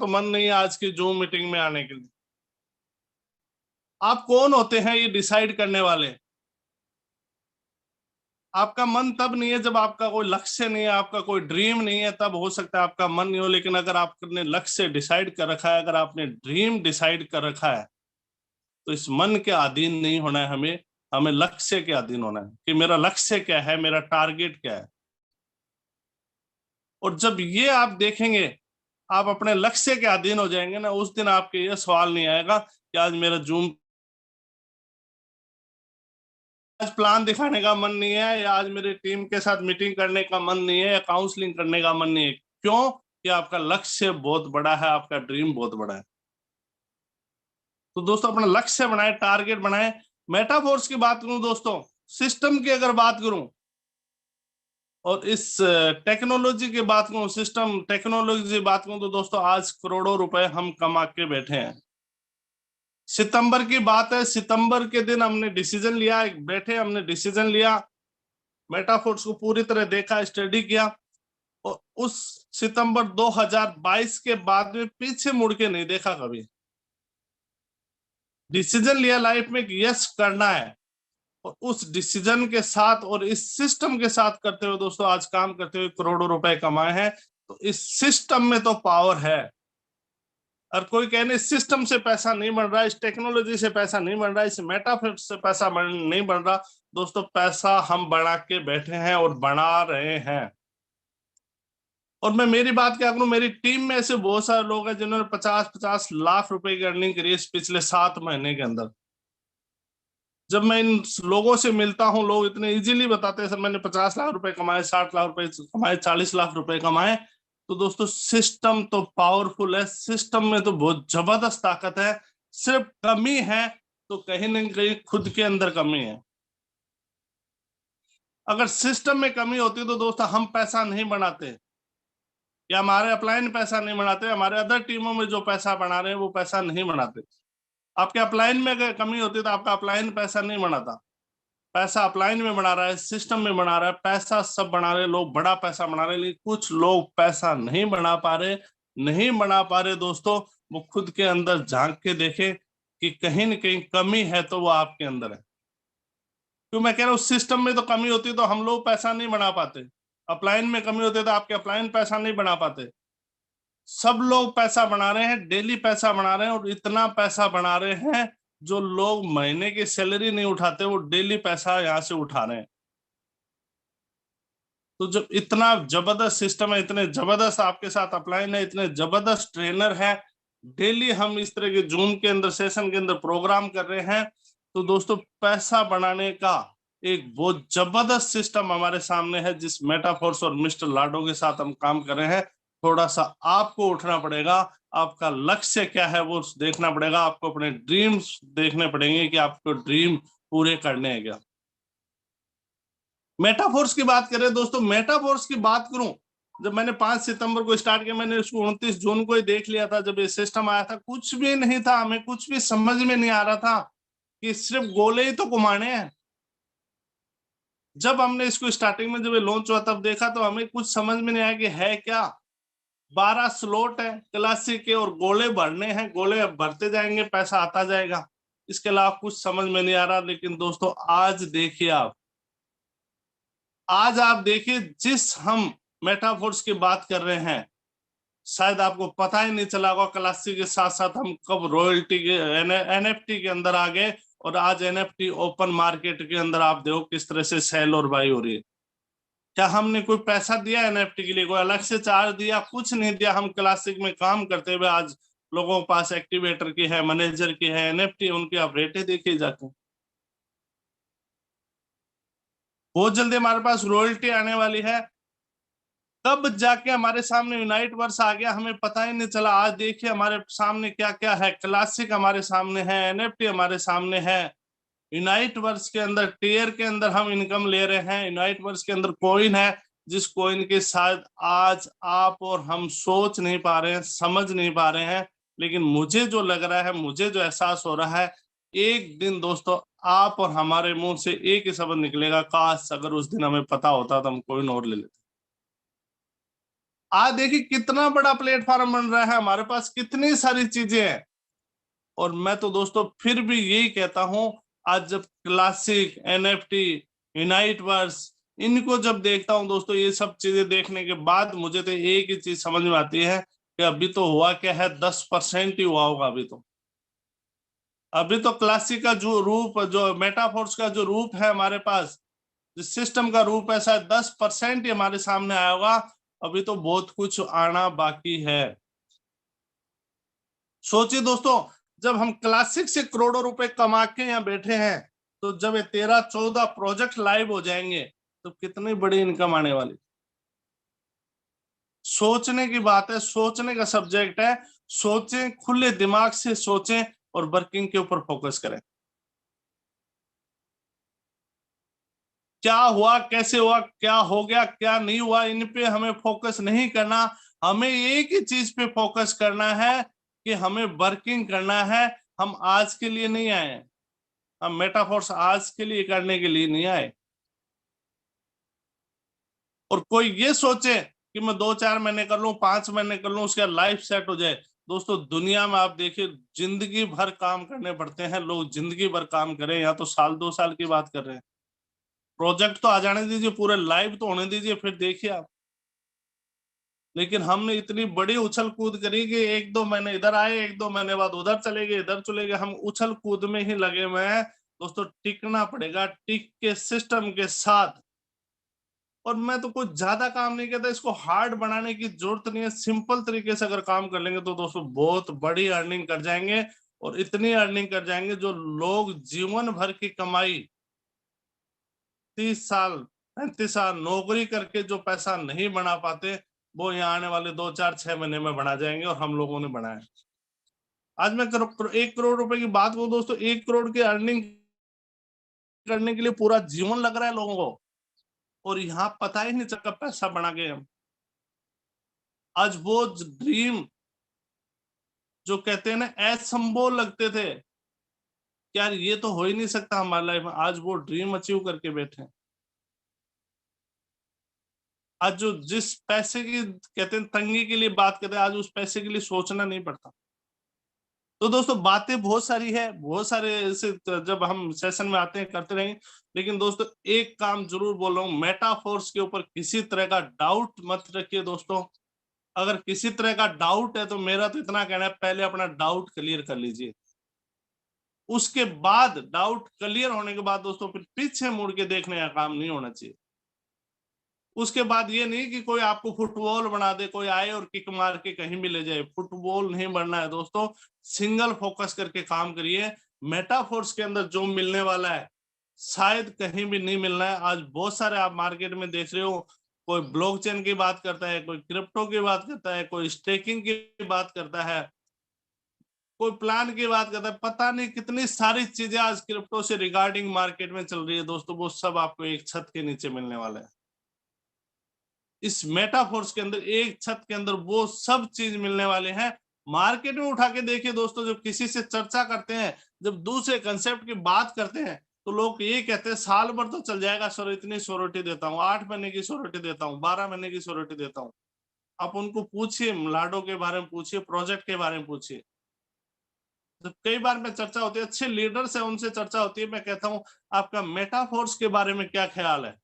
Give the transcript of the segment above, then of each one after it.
तो मन नहीं है आज की जूम मीटिंग में आने के लिए। आप कौन होते हैं ये डिसाइड करने वाले? आपका मन तब नहीं है जब आपका कोई लक्ष्य नहीं है, आपका कोई ड्रीम नहीं है, तब हो सकता है आपका मन नहीं हो। लेकिन अगर आपने लक्ष्य डिसाइड कर रखा है, अगर आपने ड्रीम डिसाइड कर रखा है, तो इस मन के अधीन नहीं होना है हमें। हमें लक्ष्य के अधीन होना है कि मेरा लक्ष्य क्या है, मेरा टारगेट क्या है। और जब ये आप देखेंगे, आप अपने लक्ष्य के अधीन हो जाएंगे ना, उस दिन आपके ये सवाल नहीं आएगा कि आज मेरा जूम, आज प्लान दिखाने का मन नहीं है, या आज मेरे टीम के साथ मीटिंग करने का मन नहीं है, या काउंसलिंग करने का मन नहीं है। क्यों? कि आपका लक्ष्य बहुत बड़ा है, आपका ड्रीम बहुत बड़ा है। तो दोस्तों अपना लक्ष्य बनाए, टारगेट बनाए। मेटाफोर्स की बात करूं दोस्तों, सिस्टम की अगर बात करूं, और इस टेक्नोलॉजी की बात करूं, सिस्टम टेक्नोलॉजी की बात करूं, तो दोस्तों आज करोड़ों रुपए हम कमा के बैठे हैं। सितंबर की बात है, सितंबर के दिन हमने डिसीजन लिया, बैठे हमने डिसीजन लिया, मेटाफोर्स को पूरी तरह देखा, स्टडी किया, और उस सितंबर 2022 के बाद में पीछे मुड़ के नहीं देखा कभी। डिसीजन लिया लाइफ में कि यस करना है, और उस डिसीजन के साथ और इस सिस्टम के साथ करते हुए दोस्तों आज काम करते हुए करोड़ों रुपए कमाए हैं। तो इस सिस्टम में तो पावर है। और कोई कहने इस सिस्टम से पैसा नहीं बन रहा, इस टेक्नोलॉजी से पैसा नहीं बन रहा, इस मेटाफिक्स से पैसा नहीं बन रहा। दोस्तों पैसा हम बढ़ा के बैठे हैं और बना रहे हैं। और मैं मेरी बात क्या करूं, मेरी टीम में ऐसे बहुत सारे लोग हैं जिन्होंने 50-50 लाख रुपए की अर्निंग करी है इस पिछले 7 महीने के अंदर। जब मैं इन लोगों से मिलता हूं, लोग इतने इजीली बताते हैं सर मैंने 50 लाख रुपए कमाए, 60 लाख रुपए कमाए, 40 लाख रुपए कमाए। तो दोस्तों सिस्टम तो पावरफुल है, सिस्टम में तो बहुत जबरदस्त ताकत है। सिर्फ कमी है तो कहीं ना कहीं खुद के अंदर कमी है। अगर सिस्टम में कमी होती तो दोस्तों हम पैसा नहीं बनाते, या हमारे अपलाइन पैसा नहीं बनाते, हमारे अदर टीमों में जो पैसा बना रहे हैं वो पैसा नहीं बनाते। आपके अपलाइन में अगर कमी होती तो आपका अपलाइन पैसा नहीं बनाता। पैसा अपलाइन में बना रहा है, सिस्टम में बना रहा है, पैसा सब बना रहे लोग, बड़ा पैसा बना रहे, लेकिन कुछ लोग पैसा नहीं बना पा रहे, नहीं बना पा रहे दोस्तों। वो खुद के अंदर झांक के देखें कि कहीं न कहीं कमी है तो वो आपके अंदर है। क्यों मैं कह रहा हूँ, सिस्टम में तो कमी होती तो हम लोग पैसा नहीं बना पाते, अपलाइन में कमी होती तो आपके अपलाइन पैसा नहीं बना पाते। सब लोग पैसा बना रहे हैं, डेली पैसा बना रहे हैं, और इतना पैसा बना रहे हैं जो लोग महीने की सैलरी नहीं उठाते वो डेली पैसा यहां से उठा रहे हैं। तो जब इतना जबरदस्त सिस्टम है, इतने जबरदस्त आपके साथ अपलाइन है, इतने जबरदस्त ट्रेनर है, डेली हम इस तरह के जूम के अंदर सेशन के अंदर प्रोग्राम कर रहे हैं, तो दोस्तों पैसा बनाने का एक बहुत जबरदस्त सिस्टम हमारे सामने है, जिस मेटाफोर्स और मिस्टर लाडो के साथ हम काम कर रहे हैं। थोड़ा सा आपको उठना पड़ेगा, आपका लक्ष्य क्या है वो देखना पड़ेगा, आपको अपने ड्रीम्स देखने पड़ेंगे कि आपको ड्रीम पूरे करने हैं क्या। मेटाफोर्स की बात करें दोस्तों, मेटाफोर्स की बात करूं, जब मैंने 5 सितंबर को स्टार्ट किया, मैंने इसको 29 जून को ही देख लिया था। जब ये सिस्टम आया था कुछ भी नहीं था, हमें कुछ भी समझ में नहीं आ रहा था कि सिर्फ गोले ही तो घुमाने हैं। जब हमने इसको स्टार्टिंग में जब ये लॉन्च हुआ तब देखा तो हमें कुछ समझ में नहीं आया कि है क्या। 12 स्लॉट है क्लासिक के, और गोले भरने हैं, गोले भरते जाएंगे पैसा आता जाएगा, इसके अलावा कुछ समझ में नहीं आ रहा। लेकिन दोस्तों आज देखिए आज आप देखिए, जिस हम मेटाफोर्स की बात कर रहे हैं, शायद आपको पता ही नहीं चला होगा क्लासिक के साथ साथ हम कब रॉयल्टी के एनएफटी के अंदर आ गए। और आज एनएफटी ओपन मार्केट के अंदर आप देखो किस तरह से सेल और बाई हो रही है। क्या हमने कोई पैसा दिया एनएफटी के लिए, कोई अलग से चार्ज दिया? कुछ नहीं दिया। हम क्लासिक में काम करते हुए आज लोगों के पास एक्टिवेटर की है, मैनेजर की है, एनएफटी, उनकी आप रेटें देखिए जाके। बहुत जल्दी हमारे पास रॉयल्टी आने वाली है, तब जाके हमारे सामने यूनाइट वर्स आ गया, हमें पता ही नहीं चला। आज देखिए हमारे सामने क्या क्या है, क्लासिक हमारे सामने है, एनएफटी हमारे सामने है, यूनाइट वर्स के अंदर टीयर के अंदर हम इनकम ले रहे हैं, यूनाइट वर्स के अंदर कॉइन है, जिस कॉइन के साथ आज आप और हम सोच नहीं पा रहे हैं, समझ नहीं पा रहे हैं। लेकिन मुझे जो लग रहा है, मुझे जो एहसास हो रहा है, एक दिन दोस्तों आप और हमारे मुंह से एक ही शब्द निकलेगा, काश अगर उस दिन हमें पता होता तो हम कॉइन और ले लेते। आज देखिए कितना बड़ा प्लेटफॉर्म बन रहा है, हमारे पास कितनी सारी चीजें हैं। और मैं तो दोस्तों फिर भी यही कहता हूं, आज जब क्लासिक, एनएफटी, यूनाइटवर्स, इनको जब देखता हूं दोस्तों, ये सब चीजें देखने के बाद मुझे तो एक ही चीज समझ में आती है कि अभी तो हुआ क्या है, 10% ही हुआ होगा अभी तो। अभी तो क्लासिक का जो रूप, जो मेटाफोर्स का जो रूप है हमारे पास, जिस सिस्टम का रूप है, शायद 10% ही हमारे सामने आया होगा। अभी तो बहुत कुछ आना बाकी है। सोचिए दोस्तों, जब हम क्लासिक से करोड़ों रुपए कमा के यहाँ बैठे हैं, तो जब ये 13-14 प्रोजेक्ट लाइव हो जाएंगे, तो कितनी बड़ी इनकम आने वाली। सोचने की बात है, सोचने का सब्जेक्ट है। सोचें, खुले दिमाग से सोचें और वर्किंग के ऊपर फोकस करें। क्या हुआ, कैसे हुआ, क्या हो गया, क्या नहीं हुआ, इन पे हमें फोकस नहीं करना। हमें एक ही चीज पे फोकस करना है कि हमें वर्किंग करना है। हम आज के लिए नहीं आए हैं, हम मेटाफोर्स आज के लिए करने के लिए नहीं आए। और कोई ये सोचे कि मैं 2-4 महीने कर लूं, 5 महीने कर लूं, उसका लाइफ सेट हो जाए। दोस्तों दुनिया में आप देखिए, जिंदगी भर काम करने पड़ते हैं, लोग जिंदगी भर काम करें, या तो साल 2 साल की बात कर रहे हैं। प्रोजेक्ट तो आ जाने दीजिए, पूरे लाइव तो होने दीजिए, फिर देखिए आप। लेकिन हमने इतनी बड़ी उछल कूद करी कि 1-2 महीने इधर आए, 1-2 महीने बाद उधर चले गए, इधर चले गए, हम उछल कूद में ही लगे हुए हैं। दोस्तों टिकना पड़ेगा, टिक के सिस्टम के साथ। और मैं तो कुछ ज्यादा काम नहीं कहता, इसको हार्ड बनाने की जरूरत नहीं है। सिंपल तरीके से अगर काम कर लेंगे तो दोस्तों बहुत बड़ी अर्निंग कर जाएंगे। और इतनी अर्निंग कर जाएंगे जो लोग जीवन भर की कमाई 30 साल, 35 साल नौकरी करके जो पैसा नहीं बना पाते, वो यहाँ आने वाले 2-4-6 महीने में बना जाएंगे, और हम लोगों ने बनाया। आज मैं 1 करोड़ रुपए की बात करूं दोस्तों, 1 करोड़ की अर्निंग करने के लिए पूरा जीवन लग रहा है लोगों को, और यहाँ पता ही नहीं चलता पैसा बना गए हम। आज वो ड्रीम जो कहते हैं ना, असंभव लगते थे, यार ये तो हो ही नहीं सकता हमारी लाइफ में, आज वो ड्रीम अचीव करके बैठे हैं। आज जो जिस पैसे की कहते हैं तंगी के लिए बात करते हैं, आज उस पैसे के लिए सोचना नहीं पड़ता। तो दोस्तों बातें बहुत सारी है, बहुत सारे ऐसे जब हम सेशन में आते हैं करते रहेंगे। लेकिन दोस्तों एक काम जरूर बोल रहा हूँ, मेटाफोर्स के ऊपर किसी तरह का डाउट मत रखिए दोस्तों। अगर किसी तरह का डाउट है तो मेरा तो इतना कहना है, पहले अपना डाउट क्लियर कर लीजिए। उसके बाद डाउट क्लियर होने के बाद दोस्तों फिर पीछे मुड़ के देखने का काम नहीं होना चाहिए। उसके बाद ये नहीं कि कोई आपको फुटबॉल बना दे, कोई आए और किक मार के कहीं भी ले जाए, फुटबॉल नहीं बनना है दोस्तों। सिंगल फोकस करके काम करिए। मेटाफोर्स के अंदर जो मिलने वाला है शायद कहीं भी नहीं मिलना है। आज बहुत सारे आप मार्केट में देख रहे हो, कोई ब्लॉकचेन की बात करता है, कोई क्रिप्टो की बात करता है, कोई स्टेकिंग की बात करता है, कोई प्लान की बात करता है, पता नहीं कितनी सारी चीजें आज क्रिप्टो से रिगार्डिंग मार्केट में चल रही है दोस्तों। वो सब आपको एक छत के नीचे मिलने वाला है। इस मेटाफोर्स के अंदर, एक छत के अंदर वो सब चीज मिलने वाले हैं। मार्केट में उठा के देखिए दोस्तों, जब किसी से चर्चा करते हैं, जब दूसरे कंसेप्ट की बात करते हैं, तो लोग ये कहते हैं साल भर तो चल जाएगा सर, इतनी श्योरिटी देता हूँ, 8 महीने की श्योरिटी देता हूँ, 12 महीने की श्योरिटी देता हूँ। आप उनको पूछिए, लाडो के बारे में पूछिए, प्रोजेक्ट के बारे में पूछिए। जब कई बार में चर्चा होती है, अच्छे लीडर से उनसे चर्चा होती है, मैं कहता हूँ आपका मेटाफोर्स के बारे में क्या ख्याल है,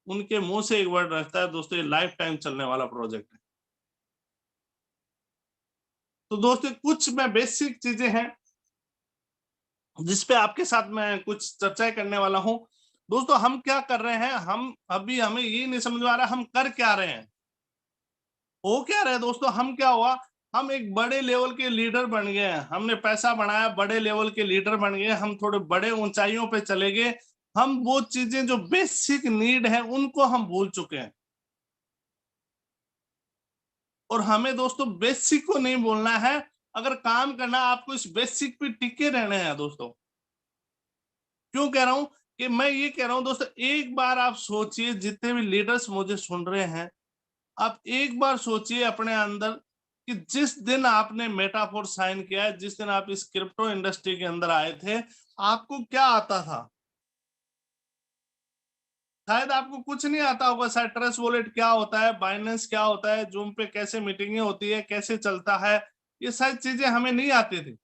उनके मुंह से एक वर्ड रहता है दोस्तों, ये लाइफ टाइम चलने वाला प्रोजेक्ट है। तो दोस्तों कुछ में बेसिक चीजें हैं जिसपे आपके साथ मैं कुछ चर्चाएं करने वाला हूं। दोस्तों हम क्या कर रहे हैं, हम अभी हमें ये नहीं समझ में आ रहा हम कर क्या रहे हैं, हो क्या रहे हैं दोस्तों। हम क्या हुआ, हम एक बड़े लेवल के लीडर बन गए हैं, हमने पैसा बनाया, बड़े लेवल के लीडर बन गए, हम थोड़े बड़े ऊंचाइयों पे चले गए। हम वो चीजें जो बेसिक नीड है उनको हम भूल चुके हैं। और हमें दोस्तों बेसिक को नहीं बोलना है। अगर काम करना आपको इस बेसिक पे टिके रहना है दोस्तों। क्यों कह रहा हूं कि मैं ये कह रहा हूं दोस्तों, एक बार आप सोचिए, जितने भी लीडर्स मुझे सुन रहे हैं, आप एक बार सोचिए अपने अंदर कि जिस दिन आपने मेटाफोर साइन किया है, जिस दिन आप इस क्रिप्टो इंडस्ट्री के अंदर आए थे, आपको क्या आता था। शायद आपको कुछ नहीं आता होगा, शायद ट्रस्ट वॉलेट क्या होता है, बाइनेंस क्या होता है, जूम पे कैसे मीटिंगें होती है, कैसे चलता है, ये सारी चीजें हमें नहीं आती थी।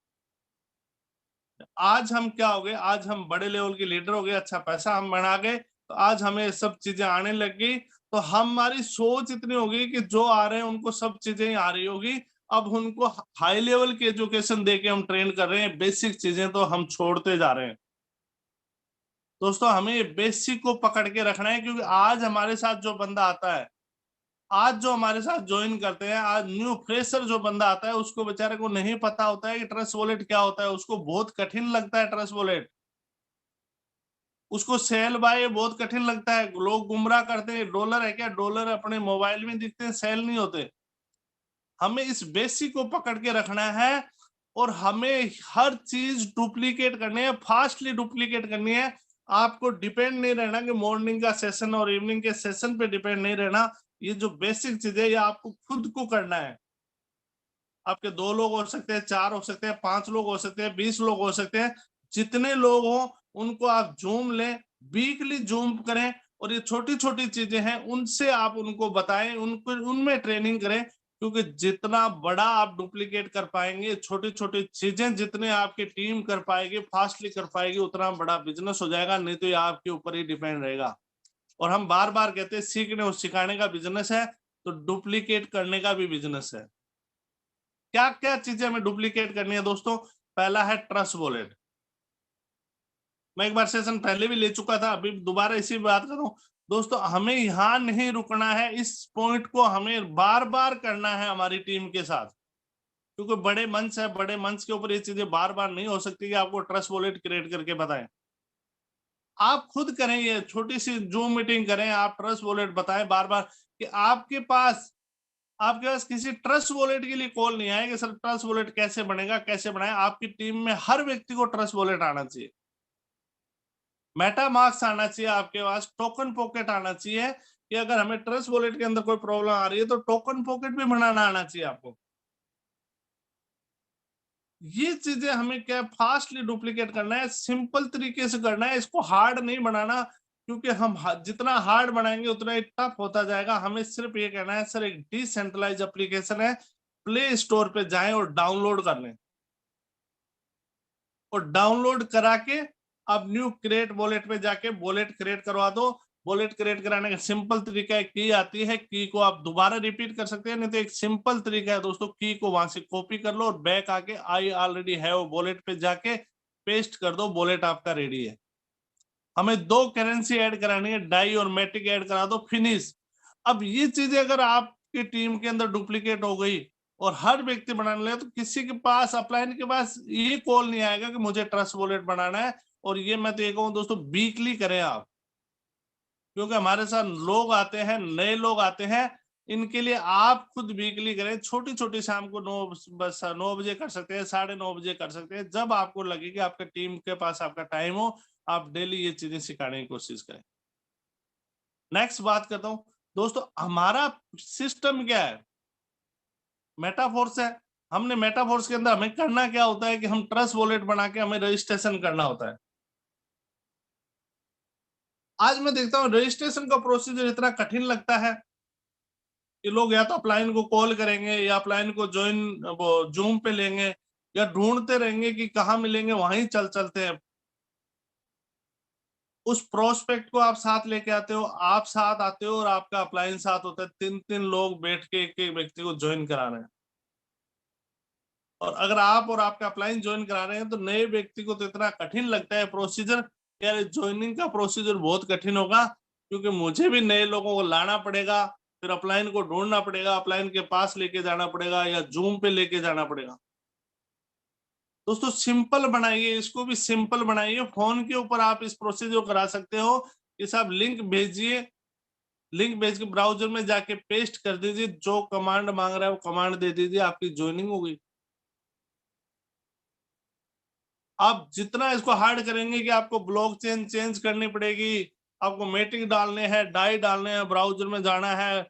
आज हम क्या हो गए, आज हम बड़े लेवल के लीडर हो गए, अच्छा पैसा हम बना गए, तो आज हमें सब चीजें आने लग गई। तो हमारी सोच इतनी होगी कि जो आ रहे हैं उनको सब चीजें ही आ रही होगी। अब उनको हाई लेवल की एजुकेशन देके हम ट्रेन कर रहे हैं, बेसिक चीजें तो हम छोड़ते जा रहे हैं। दोस्तों हमें ये बेसिक को पकड़ के रखना है, क्योंकि आज हमारे साथ जो बंदा आता है, आज जो हमारे साथ ज्वाइन करते हैं, आज न्यू फ्रेशर जो बंदा आता है, उसको बेचारे को नहीं पता होता है कि ट्रस्ट वॉलेट क्या होता है, उसको बहुत कठिन लगता है ट्रस्ट वॉलेट, उसको सेल बाय बहुत कठिन लगता है। लोग गुमराह करते हैं, डॉलर है क्या, डॉलर अपने मोबाइल में दिखते हैं, सेल नहीं होते। हमें इस बेसिक को पकड़ के रखना है और हमें हर चीज डुप्लीकेट करनी है, फास्टली डुप्लीकेट करनी है। आपको डिपेंड नहीं रहना कि मॉर्निंग का सेशन और इवनिंग के सेशन पे डिपेंड नहीं रहना। ये जो बेसिक चीज है ये आपको खुद को करना है। आपके 2 लोग हो सकते हैं, 4 हो सकते हैं, 5 लोग हो सकते हैं, 20 लोग हो सकते हैं, जितने लोग हो उनको आप जूम लें, वीकली जूम करें, और ये छोटी छोटी चीजें हैं उनसे आप उनको बताएं, उनको उनमें ट्रेनिंग करें। क्योंकि जितना बड़ा आप डुप्लीकेट कर पाएंगे, छोटी छोटी चीजें जितने आपकी टीम कर पाएगी, फास्टली कर पाएगी, उतना बड़ा बिजनेस हो जाएगा। नहीं तो ये आपके ऊपर ही डिपेंड रहेगा। और हम बार बार कहते हैं सीखने और सिखाने का बिजनेस है, तो डुप्लीकेट करने का भी बिजनेस है। क्या क्या चीजें हमें डुप्लीकेट करनी है दोस्तों? पहला है ट्रस्ट वॉलेट। मैं एक बार सेशन पहले भी ले चुका था, अभी दोबारा इसी बात कर रहा हूं। दोस्तों हमें यहां नहीं रुकना है, इस पॉइंट को हमें बार बार करना है हमारी टीम के साथ। क्योंकि बड़े मंच है, बड़े मंच के ऊपर ये चीजें बार बार नहीं हो सकती कि आपको ट्रस्ट वॉलेट क्रिएट करके बताएं। आप खुद करें, ये छोटी सी जूम मीटिंग करें, आप ट्रस्ट वॉलेट बताएं बार बार कि आपके पास किसी ट्रस्ट वॉलेट के लिए कॉल नहीं आए कि सर ट्रस्ट वॉलेट कैसे बनेगा, कैसे बनाए। आपकी टीम में हर व्यक्ति को ट्रस्ट वॉलेट आना चाहिए, मेटा मार्क्स आना चाहिए, आपके पास टोकन पॉकेट आना चाहिए कि अगर हमें ट्रस्ट वॉलेट के अंदर कोई प्रॉब्लम आ रही है तो टोकन पॉकेट भी बनाना आना चाहिए आपको। ये चीजें हमें क्या फास्टली डुप्लीकेट करना है, सिंपल तरीके से करना है, इसको हार्ड नहीं बनाना। क्योंकि हम जितना हार्ड बनाएंगे उतना ही टफ होता जाएगा। हमें सिर्फ ये कहना है सर एक डिसेंट्रलाइज एप्लीकेशन है, प्ले स्टोर पे जाएं और डाउनलोड कर लें, और डाउनलोड करा के अब न्यू क्रिएट वॉलेट पे जाके वॉलेट क्रिएट करवा दो। वॉलेट क्रिएट कराने का सिंपल तरीका है, की आती है, की को आप दोबारा रिपीट कर सकते हैं, नहीं तो एक सिंपल तरीका है दोस्तों, की को वहां से कॉपी कर लो और बैक आके आई ऑलरेडी हैव वॉलेट पे जाके पेस्ट कर दो, वॉलेट आपका रेडी है। हमें 2 करेंसी ऐड करानी है, डाई और मैटिक ऐड करा दो, फिनिश। अब ये चीजें अगर आपकी टीम के अंदर डुप्लीकेट हो गई और हर व्यक्ति बनाने लगे, तो किसी के पास अपलाइन के पास ये कॉल नहीं आएगा कि मुझे ट्रस्ट वॉलेट बनाना है। और ये मैं तो ये कहूँ दोस्तों, वीकली करें आप, क्योंकि हमारे साथ लोग आते हैं, नए लोग आते हैं, इनके लिए आप खुद वीकली करें। छोटी छोटी शाम को 9 बजे कर सकते हैं, 9:30 बजे कर सकते हैं, जब आपको लगे कि आपके टीम के पास आपका टाइम हो, आप डेली ये चीजें सिखाने की कोशिश करें। नेक्स्ट बात करता हूं दोस्तों, हमारा सिस्टम क्या है? मेटाफोर्स है। हमने मेटाफोर्स के अंदर हमें करना क्या होता है कि हम ट्रस्ट वॉलेट बना के हमें रजिस्ट्रेशन करना होता है। आज मैं देखता हूं रजिस्ट्रेशन का प्रोसीजर इतना कठिन लगता है कि लोग या तो अपलाइन को कॉल करेंगे या अपलाइन को ज्वाइन वो जूम पे लेंगे, या ढूंढते रहेंगे कि कहाँ मिलेंगे, वहीं चल चलते हैं। उस प्रोस्पेक्ट को आप साथ लेके आते हो, आप साथ आते हो और आपका अपलाइन साथ होता है, 3-3 लोग बैठ के एक एक व्यक्ति को ज्वाइन करा रहे हैं। और अगर आप और आपका अपलाइन ज्वाइन करा रहे हैं तो नए व्यक्ति को तो इतना कठिन लगता है प्रोसीजर, यार ज्वाइनिंग का प्रोसीजर बहुत कठिन होगा, क्योंकि मुझे भी नए लोगों को लाना पड़ेगा, फिर अपलाइन को ढूंढना पड़ेगा, अपलाइन के पास लेके जाना पड़ेगा या जूम पे लेके जाना पड़ेगा। दोस्तों सिंपल बनाइए, इसको भी सिंपल बनाइए। फोन के ऊपर आप इस प्रोसीजर को करा सकते हो। इस आप लिंक भेजिए, लिंक भेज के ब्राउजर में जाके पेस्ट कर दीजिए, जो कमांड मांग रहा है वो कमांड दे दीजिए, आपकी ज्वाइनिंग होगी। आप जितना इसको हार्ड करेंगे कि आपको ब्लॉकचेन चेंज करनी पड़ेगी, आपको मेट्रिक डालने हैं, डाई डालने हैं, ब्राउजर में जाना है,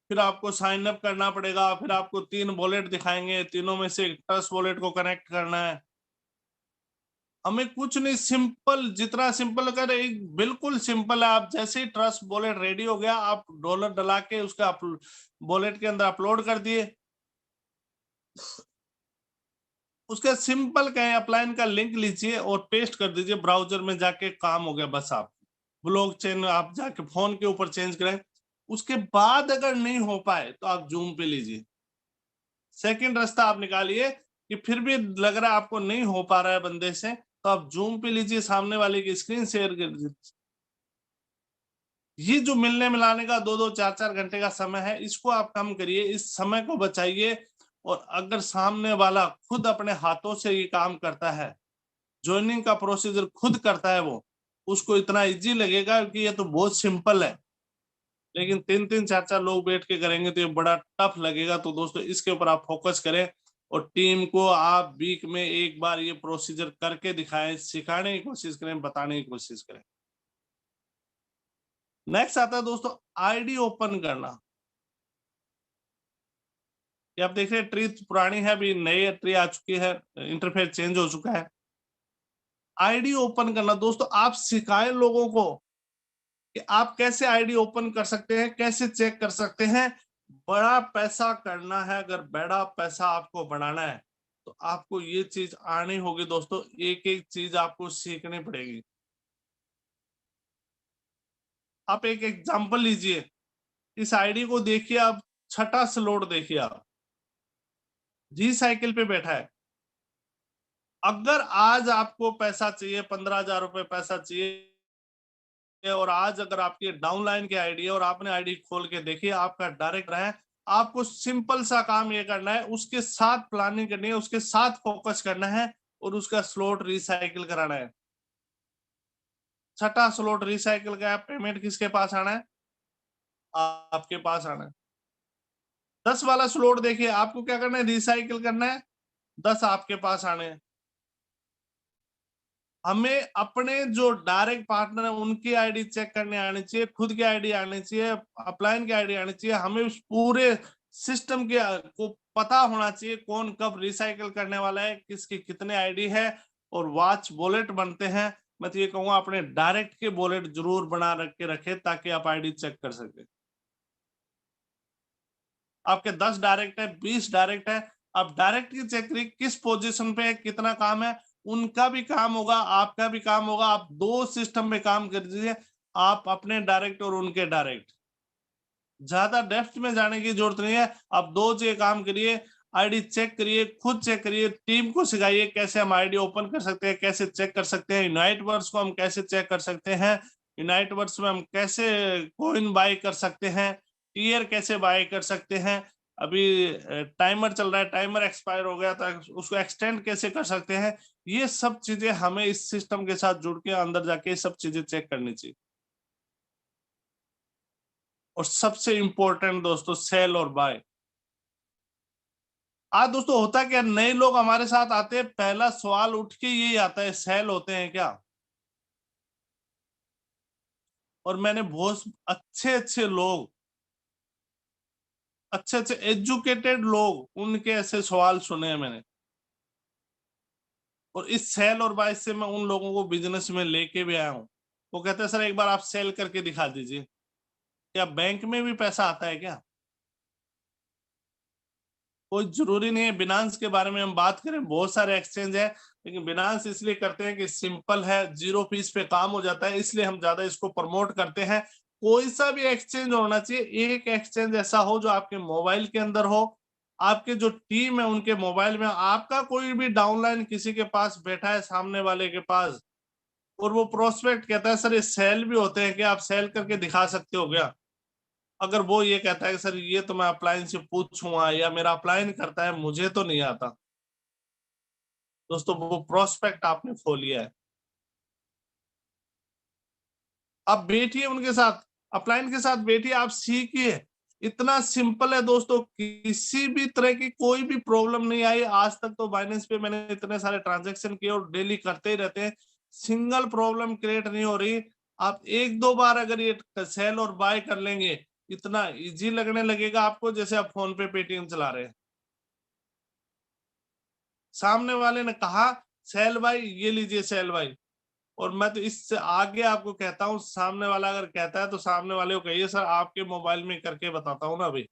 फिर आपको साइन अप करना पड़ेगा, फिर आपको 3 वॉलेट दिखाएंगे, तीनों में से ट्रस्ट वॉलेट को कनेक्ट करना है। हमें कुछ नहीं, सिंपल, जितना सिंपल कर, एक बिल्कुल सिंपल है। आप जैसे ही ट्रस्ट वॉलेट रेडी हो गया, आप डॉलर डला के उसका वॉलेट के अंदर अपलोड कर दिए, उसका सिंपल कहें अपलाइन का लिंक लीजिए और पेस्ट कर दीजिए ब्राउजर में जाके, काम हो गया बस। आप ब्लॉकचेन आप जाके फोन के ऊपर चेंज करें। उसके बाद अगर नहीं हो पाए तो आप जूम पे लीजिए। सेकंड रास्ता आप निकालिए कि फिर भी लग रहा है आपको नहीं हो पा रहा है बंदे से, तो आप जूम पे लीजिए, सामने वाले की स्क्रीन शेयर कर दीजिए। ये जो मिलने मिलाने का 2-2 4-4 घंटे का समय है, इसको आप कम करिए, इस समय को बचाइए। और अगर सामने वाला खुद अपने हाथों से ये काम करता है, ज्वाइनिंग का प्रोसीजर खुद करता है, वो उसको इतना इजी लगेगा कि ये तो बहुत सिंपल है। लेकिन 3-3 4-4 लोग बैठ के करेंगे तो ये बड़ा टफ लगेगा। तो दोस्तों इसके ऊपर आप फोकस करें और टीम को आप वीक में एक बार ये प्रोसीजर करके दिखाएं, सिखाने की कोशिश करें, बताने की कोशिश करें। नेक्स्ट आता है दोस्तों आईडी ओपन करना। ये आप देख रहे हैं ट्री पुरानी है, अभी नई ट्री आ चुकी है, इंटरफेस चेंज हो चुका है। आईडी ओपन करना दोस्तों आप सिखाएं लोगों को कि आप कैसे आईडी ओपन कर सकते हैं, कैसे चेक कर सकते हैं। बड़ा पैसा करना है, अगर बड़ा पैसा आपको बनाना है तो आपको ये चीज आनी होगी दोस्तों, एक एक चीज आपको सीखनी पड़ेगी। आप एक एग्जांपल लीजिए, इस आईडी को देखिए, आप छठा स्लॉट देखिए, आप जी साइकिल पे बैठा है। अगर आज आपको पैसा चाहिए, 15,000 रुपए पैसा चाहिए, और आज अगर आपकी डाउनलाइन की आईडी है और आपने आईडी खोल के देखी, आपका डायरेक्ट रहा है, आपको सिंपल सा काम ये करना है, उसके साथ प्लानिंग करनी है, उसके साथ फोकस करना है और उसका स्लॉट रिसाइकिल कराना है। छठा स्लॉट रिसाइकिल का पेमेंट किसके पास आना है? आपके पास आना है। 10 वाला स्लॉट देखिए, आपको क्या करना है? रिसाइकिल करना है, 10 आपके पास आने हैं। हमें अपने जो डायरेक्ट पार्टनर है उनकी आईडी चेक करने आनी चाहिए, खुद की आईडी आनी चाहिए, अपलाइन की आईडी आनी चाहिए। हमें उस पूरे सिस्टम के को पता होना चाहिए कौन कब रिसाइकिल करने वाला है, किसकी कितने आईडी है। और वॉच वॉलेट बनते हैं, मैं तो ये कहूंगा अपने डायरेक्ट के वॉलेट जरूर बना रख के रखे ताकि आप आईडी चेक कर सके। आपके 10 डायरेक्ट है, 20 डायरेक्ट है, आप डायरेक्ट की चेक करिए किस पोजीशन पे है, कितना काम है, उनका भी काम होगा, आपका भी काम होगा। आप 2 सिस्टम में काम कर दीजिए, आप अपने डायरेक्ट और उनके डायरेक्ट। ज्यादा डेप्थ में जाने की जरूरत नहीं है, आप 2 जगह काम करिए, आईडी चेक करिए, खुद चेक करिए, टीम को सिखाइए कैसे हम आईडी ओपन कर सकते हैं, कैसे चेक कर सकते हैं, यूनाइट वर्स को हम कैसे चेक कर सकते हैं, यूनाइट वर्स में हम कैसे कॉइन बाय कर सकते हैं, टीयर कैसे बाय कर सकते हैं। अभी टाइमर चल रहा है, टाइमर एक्सपायर हो गया था, उसको एक्सटेंड कैसे कर सकते हैं। ये सब चीजें हमें इस सिस्टम के साथ जुड़ के अंदर जाके सब चीजें चेक करनी चाहिए। और सबसे इंपॉर्टेंट दोस्तों सेल और बाय। आज दोस्तों होता क्या, नए लोग हमारे साथ आते हैं, पहला सवाल उठ के यही आता है, सेल होते हैं क्या? और मैंने बहुत अच्छे अच्छे लोग, अच्छे अच्छे एजुकेटेड लोग, उनके ऐसे सवाल सुने हैं मैंने। और इस सेल और बाय से मैं उन लोगों को बिजनेस में लेके भी आया हूँ। वो कहते हैं सर एक बार आप सेल करके दिखा दीजिए। क्या बैंक में भी पैसा आता है क्या? कोई जरूरी नहीं है। बिनांस के बारे में हम बात करें, बहुत सारे एक्सचेंज है, लेकिन बिनांस इसलिए करते हैं कि सिंपल है, 0 फीस पे काम हो जाता है, इसलिए हम ज्यादा इसको प्रमोट करते हैं। कोई सा भी एक्सचेंज होना चाहिए, एक एक्सचेंज ऐसा हो जो आपके मोबाइल के अंदर हो, आपके जो टीम है उनके मोबाइल में, आपका कोई भी डाउनलाइन किसी के पास बैठा है सामने वाले के पास, और वो प्रोस्पेक्ट कहता है सर ये सेल भी होते हैं क्या, आप सेल करके दिखा सकते हो क्या? अगर वो ये कहता है कि सर ये तो मैं अपलाइन से पूछूंगा या मेरा अपलाइन करता है, मुझे तो नहीं आता, दोस्तों वो प्रोस्पेक्ट आपने खो लिया है। आप बैठिए उनके साथ, अपलाइन के साथ बैठिए, आप सीखिए। इतना सिंपल है दोस्तों, किसी भी तरह की कोई भी प्रॉब्लम नहीं आई आज तक। तो बाइनेंस पे मैंने इतने सारे ट्रांजैक्शन किए और डेली करते ही रहते हैं, सिंगल प्रॉब्लम क्रिएट नहीं हो रही। आप एक दो बार अगर ये सेल और बाय कर लेंगे, इतना इजी लगने लगेगा आपको जैसे आप फोन पे पेटीएम चला रहे हैं। सामने वाले ने कहा सैल भाई ये लीजिए सैल भाई। और मैं तो इससे आगे आपको कहता हूँ, सामने वाला अगर कहता है तो सामने वाले को कहिए सर आपके मोबाइल में करके बताता हूँ ना अभी,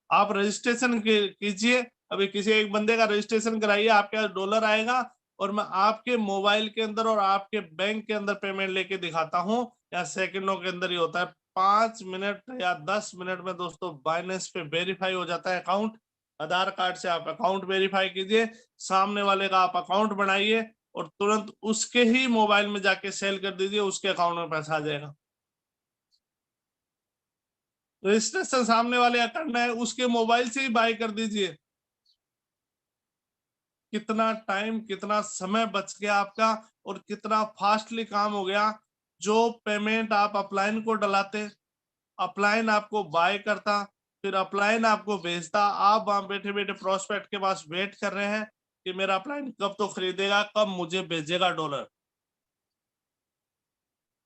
आप रजिस्ट्रेशन कीजिए, अभी किसी एक बंदे का रजिस्ट्रेशन कराइए, आपके पास डॉलर आएगा और मैं आपके मोबाइल के अंदर और आपके बैंक के अंदर पेमेंट लेके दिखाता हूँ, या सेकंडों के अंदर ही होता है। 5 मिनट या 10 मिनट में दोस्तों बाइनेंस पे वेरीफाई हो जाता है अकाउंट। आधार कार्ड से आप अकाउंट वेरीफाई कीजिए, सामने वाले का आप अकाउंट बनाइए और तुरंत उसके ही मोबाइल में जाके सेल कर दीजिए, उसके अकाउंट में पैसा आ जाएगा। रजिस्ट्रेशन सामने वाले का करना है, उसके मोबाइल से ही बाय कर दीजिए। कितना टाइम कितना समय बच गया आपका और कितना फास्टली काम हो गया। जो पेमेंट आप अपलाइन को डलाते, अपलाइन आपको बाय करता, फिर अपलाइन आपको भेजता, आप वहां बैठे बैठे प्रोस्पेक्ट के पास वेट कर रहे हैं कि मेरा अपलाइन कब तो खरीदेगा, कब मुझे भेजेगा डॉलर।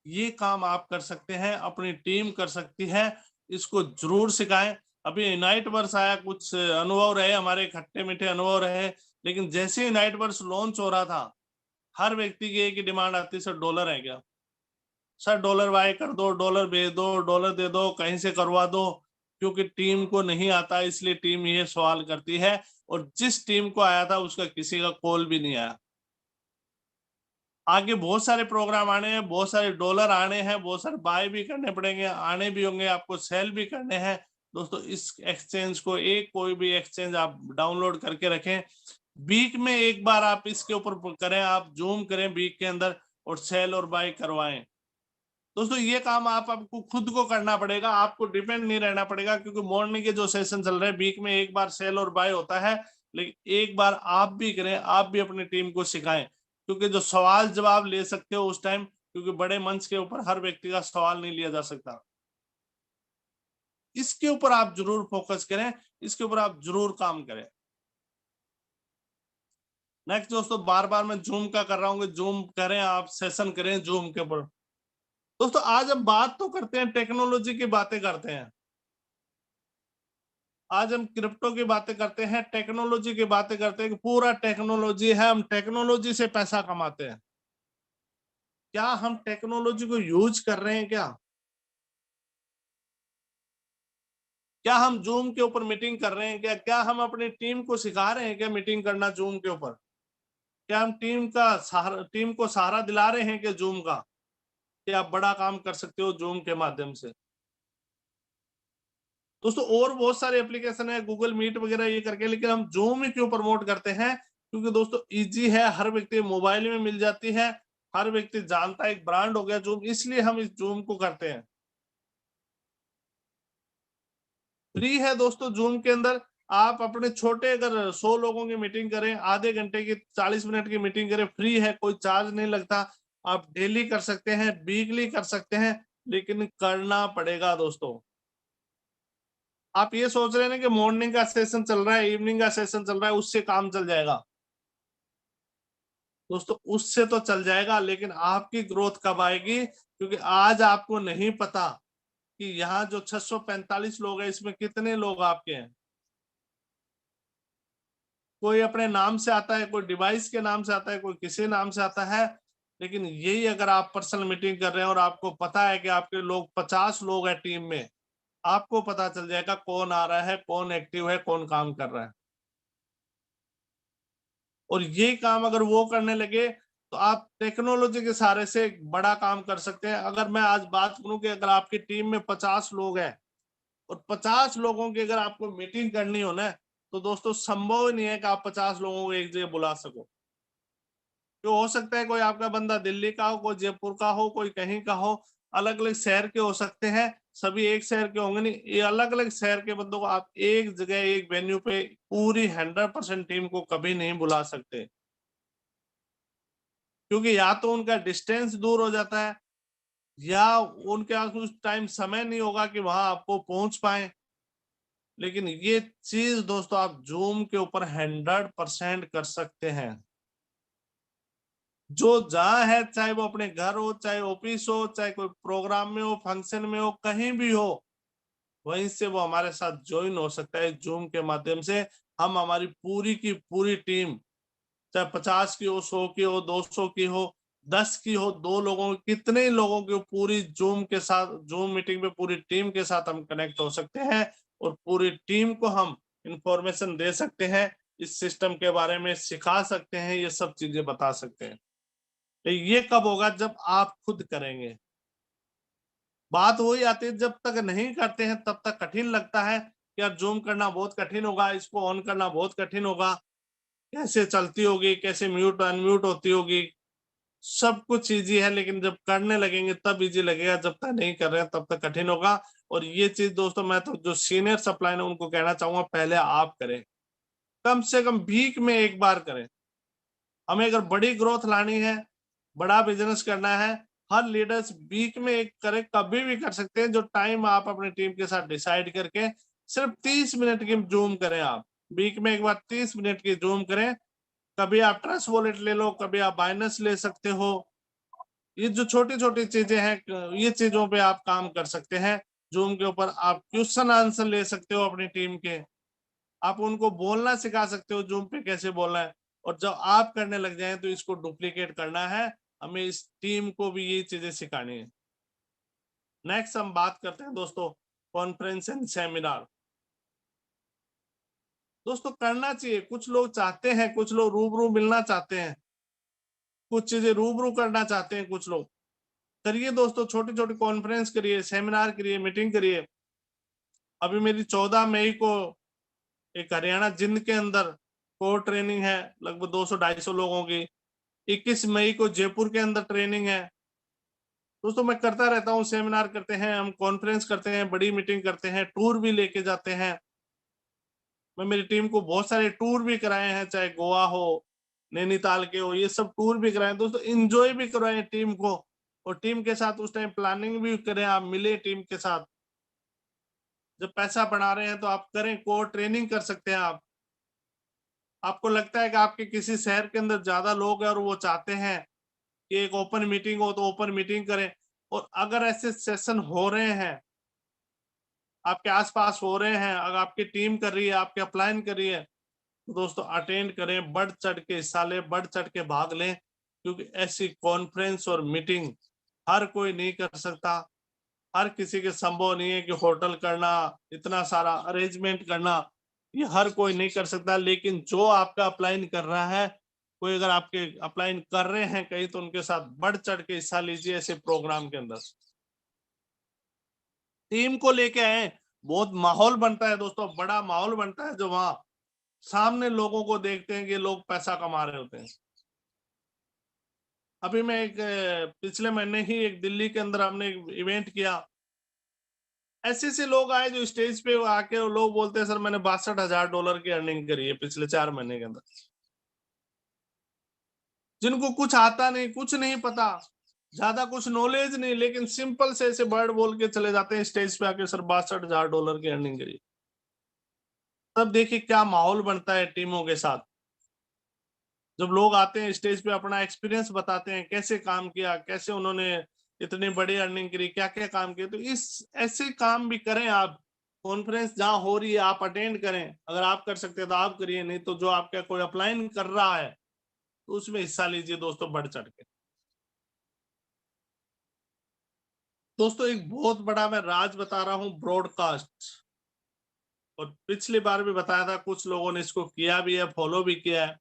ये काम आप कर सकते हैं, अपनी टीम कर सकती है, इसको जरूर सिखाएं। अभी यूनाइट वर्स आया, कुछ अनुभव रहे हमारे, खट्टे मीठे अनुभव रहे, लेकिन जैसे यूनाइट वर्स लॉन्च हो रहा था, हर व्यक्ति की एक ही डिमांड आती, सर डॉलर है क्या, सर डॉलर बाय कर दो, डॉलर भेज दो, डॉलर दे दो, कहीं से करवा दो। क्योंकि टीम को नहीं आता, इसलिए टीम ये सवाल करती है, और जिस टीम को आया था उसका किसी का कॉल भी नहीं आया। आगे बहुत सारे प्रोग्राम आने हैं, बहुत सारे डॉलर आने हैं, बहुत सारे बाय भी करने पड़ेंगे, आने भी होंगे, आपको सेल भी करने हैं। दोस्तों इस एक्सचेंज को, एक कोई भी एक्सचेंज आप डाउनलोड करके रखें, वीक में एक बार आप इसके ऊपर करें, आप जूम करें वीक के अंदर और सेल और बाय करवाएं। दोस्तों ये काम आपको खुद को करना पड़ेगा, आपको डिपेंड नहीं रहना पड़ेगा, क्योंकि मॉर्निंग के जो सेशन चल रहे हैं वीक में एक बार सेल और बाय होता है, लेकिन एक बार आप भी करें, आप भी अपनी टीम को सिखाएं, क्योंकि जो सवाल जवाब ले सकते हो उस टाइम, क्योंकि बड़े मंच के ऊपर हर व्यक्ति का सवाल नहीं लिया जा सकता। इसके ऊपर आप जरूर फोकस करें, इसके ऊपर आप जरूर काम करें। नेक्स्ट दोस्तों, बार बार मैं जूम का कर रहा हूँ, जूम करें, आप सेशन करें जूम के ऊपर। दोस्तों आज हम बात तो करते हैं, टेक्नोलॉजी की बातें करते हैं, आज हम क्रिप्टो की बातें करते हैं, टेक्नोलॉजी की बातें करते हैं कि पूरा टेक्नोलॉजी है, हम टेक्नोलॉजी से पैसा कमाते हैं। क्या हम टेक्नोलॉजी को यूज कर रहे हैं क्या? क्या हम जूम के ऊपर मीटिंग कर रहे हैं क्या? क्या हम अपनी टीम को सिखा रहे हैं क्या मीटिंग करना जूम के ऊपर? क्या हम टीम को सहारा दिला रहे हैं क्या जूम का, कि आप बड़ा काम कर सकते हो जूम के माध्यम से? दोस्तों और बहुत सारे एप्लीकेशन है, गूगल मीट वगैरह ये करके, लेकिन हम जूम ही क्यों प्रमोट करते हैं? क्योंकि दोस्तों इजी है, हर व्यक्ति मोबाइल में मिल जाती है, हर व्यक्ति जानता है, एक ब्रांड हो गया जूम, इसलिए हम इस जूम को करते हैं। फ्री है दोस्तों जूम के अंदर, आप अपने छोटे अगर 100 लोगों की मीटिंग करें, आधे घंटे की 40 मिनट की मीटिंग करें, फ्री है, कोई चार्ज नहीं लगता। आप डेली कर सकते हैं, वीकली कर सकते हैं, लेकिन करना पड़ेगा दोस्तों। आप ये सोच रहे हैं कि मॉर्निंग का सेशन चल रहा है, इवनिंग का सेशन चल रहा है, उससे काम चल जाएगा। दोस्तों उससे तो चल जाएगा, लेकिन आपकी ग्रोथ कब आएगी? क्योंकि आज आपको नहीं पता कि यहाँ जो 645 लोग हैं, इसमें कितने लोग आपके हैं। कोई अपने नाम से आता है, कोई डिवाइस के नाम से आता है, कोई किसी नाम से आता है, लेकिन यही अगर आप पर्सनल मीटिंग कर रहे हैं और आपको पता है कि आपके लोग 50 लोग हैं टीम में, आपको पता चल जाएगा कौन आ रहा है, कौन एक्टिव है, कौन काम कर रहा है। और ये काम अगर वो करने लगे तो आप टेक्नोलॉजी के सहारे से एक बड़ा काम कर सकते हैं। अगर मैं आज बात करूं कि अगर आपकी टीम में 50 लोग हैं और 50 लोगों की अगर आपको मीटिंग करनी हो ना, तो दोस्तों संभव ही नहीं है कि आप 50 लोगों को एक जगह बुला सको। तो हो सकता है कोई आपका बंदा दिल्ली का हो, कोई जयपुर का हो, कोई कहीं का हो, अलग अलग शहर के हो सकते हैं, सभी एक शहर के होंगे नहीं, ये अलग अलग शहर के बंदों को आप एक जगह एक वेन्यू पे पूरी 100% टीम को कभी नहीं बुला सकते, क्योंकि या तो उनका डिस्टेंस दूर हो जाता है, या उनके पास उस टाइम समय नहीं होगा कि वहां आपको पहुंच पाए। लेकिन ये चीज दोस्तों आप जूम के ऊपर 100% कर सकते हैं। जो जहां है, चाहे वो अपने घर हो, चाहे ऑफिस हो, चाहे कोई प्रोग्राम में हो, फंक्शन में हो, कहीं भी हो, वहीं से वो हमारे साथ ज्वाइन हो सकता है जूम के माध्यम से। हम हमारी पूरी की पूरी टीम चाहे 50 की हो, 100 की हो, 200 की हो, 10 की हो, 2 लोगों, कितने लोगों की पूरी जूम के साथ, जूम मीटिंग में पूरी टीम के साथ हम कनेक्ट हो सकते हैं और पूरी टीम को हम इंफॉर्मेशन दे सकते हैं, इस सिस्टम के बारे में सिखा सकते हैं, ये सब चीजें बता सकते हैं। तो ये कब होगा? जब आप खुद करेंगे। बात वही आती है, जब तक नहीं करते हैं तब तक कठिन लगता है कि यार जूम करना बहुत कठिन होगा, इसको ऑन करना बहुत कठिन होगा, कैसे चलती होगी, कैसे म्यूट अनम्यूट होती होगी, सब कुछ इजी है, लेकिन जब करने लगेंगे तब इजी लगेगा, जब तक नहीं कर रहे हैं तब तक कठिन होगा। और ये चीज दोस्तों मैं तो जो सीनियर सप्लायर है उनको कहना चाहूंगा, पहले आप करें, कम से कम वीक में एक बार करें। हमें अगर बड़ी ग्रोथ लानी है, बड़ा बिजनेस करना है, हर लीडर्स वीक में एक करे, कभी भी कर सकते हैं। जो टाइम आप अपनी टीम के साथ डिसाइड करके सिर्फ 30 मिनट की जूम करें, आप वीक में एक बार 30 मिनट की जूम करें। कभी आप ट्रस्ट वॉलेट ले लो, कभी आप बाइनस ले सकते हो। ये जो छोटी छोटी चीजें हैं, ये चीजों पे आप काम कर सकते हैं। जूम के ऊपर आप क्वेश्चन आंसर ले सकते हो अपनी टीम के, आप उनको बोलना सिखा सकते हो जूम पे कैसे बोलना है। और जब आप करने लग जाए तो इसको डुप्लीकेट करना है, हमें इस टीम को भी ये चीजें सिखानी है। नेक्स्ट हम बात करते हैं दोस्तों कॉन्फ्रेंस एंड सेमिनार। दोस्तों करना चाहिए, कुछ लोग चाहते हैं, कुछ लोग रूबरू मिलना चाहते हैं, कुछ चीजें रूबरू करना चाहते हैं कुछ लोग। करिए दोस्तों, छोटी छोटी कॉन्फ्रेंस करिए, सेमिनार करिए, मीटिंग करिए। अभी मेरी 14 मई को एक हरियाणा जिंद के अंदर कोर ट्रेनिंग है, लगभग 200-250 लोगों की। 21 मई को जयपुर के अंदर ट्रेनिंग है। दोस्तों मैं करता रहता हूँ, सेमिनार करते हैं, हम कॉन्फ्रेंस करते हैं, बड़ी मीटिंग करते हैं, टूर भी लेके जाते हैं। मैं मेरी टीम को बहुत सारे टूर भी कराए हैं, चाहे गोवा हो, नैनीताल के हो, ये सब टूर भी कराए दोस्तों। एंजॉय भी करवाए टीम को, और टीम के साथ उस टाइम प्लानिंग भी करें, आप मिले टीम के साथ। जब पैसा बना रहे हैं तो आप करें, कोर ट्रेनिंग कर सकते हैं आप। आपको लगता है कि आपके किसी शहर के अंदर ज्यादा लोग हैं और वो चाहते हैं कि एक ओपन मीटिंग हो, तो ओपन मीटिंग करें। और अगर ऐसे सेशन हो रहे हैं, आपके आसपास हो रहे हैं, अगर आपकी टीम कर रही है, आपके अपलाइन कर रही है, तो दोस्तों अटेंड करें, बढ़ चढ़ के हिस्सा लें, बढ़ चढ़ के भाग लें। क्योंकि ऐसी कॉन्फ्रेंस और मीटिंग हर कोई नहीं कर सकता, हर किसी के संभव नहीं है कि होटल करना, इतना सारा अरेंजमेंट करना, ये हर कोई नहीं कर सकता। लेकिन जो आपका अप्लाइन कर रहा है, कोई अगर आपके अप्लाइन कर रहे हैं कहीं, तो उनके साथ बढ़ चढ़ के हिस्सा लीजिए ऐसे प्रोग्राम के अंदर। टीम को लेके आए, बहुत माहौल बनता है दोस्तों, बड़ा माहौल बनता है, जो वहां सामने लोगों को देखते हैं कि लोग पैसा कमा रहे होते हैं। अभी मैं एक पिछले महीने ही एक दिल्ली के अंदर हमने एक इवेंट किया। ऐसे ऐसे लोग आए जो स्टेज पे आके लोग बोलते हैं, सर मैंने $62,000 की अर्निंग करी है पिछले 4 महीने के अंदर। जिनको कुछ आता नहीं, कुछ नहीं पता, ज्यादा कुछ नॉलेज नहीं, लेकिन सिंपल से ऐसे वर्ड बोल के चले जाते हैं स्टेज पे आके, सर $62,000 की अर्निंग करी। तब देखिए क्या माहौल बनता है टीमों के साथ। जब लोग आते हैं स्टेज पे, अपना एक्सपीरियंस बताते हैं, कैसे काम किया, कैसे उन्होंने इतनी बड़ी अर्निंग करी, क्या क्या काम किए। तो इस ऐसे काम भी करें आप। कॉन्फ्रेंस जहां हो रही है आप अटेंड करें, अगर आप कर सकते हैं तो आप करिए, नहीं तो जो आपका कोई अप्लाइन कर रहा है तो उसमें हिस्सा लीजिए दोस्तों, बढ़ चढ़ के। दोस्तों एक बहुत बड़ा मैं राज बता रहा हूं, ब्रॉडकास्ट। और पिछली बार भी बताया था, कुछ लोगों ने इसको किया भी है, फॉलो भी किया है।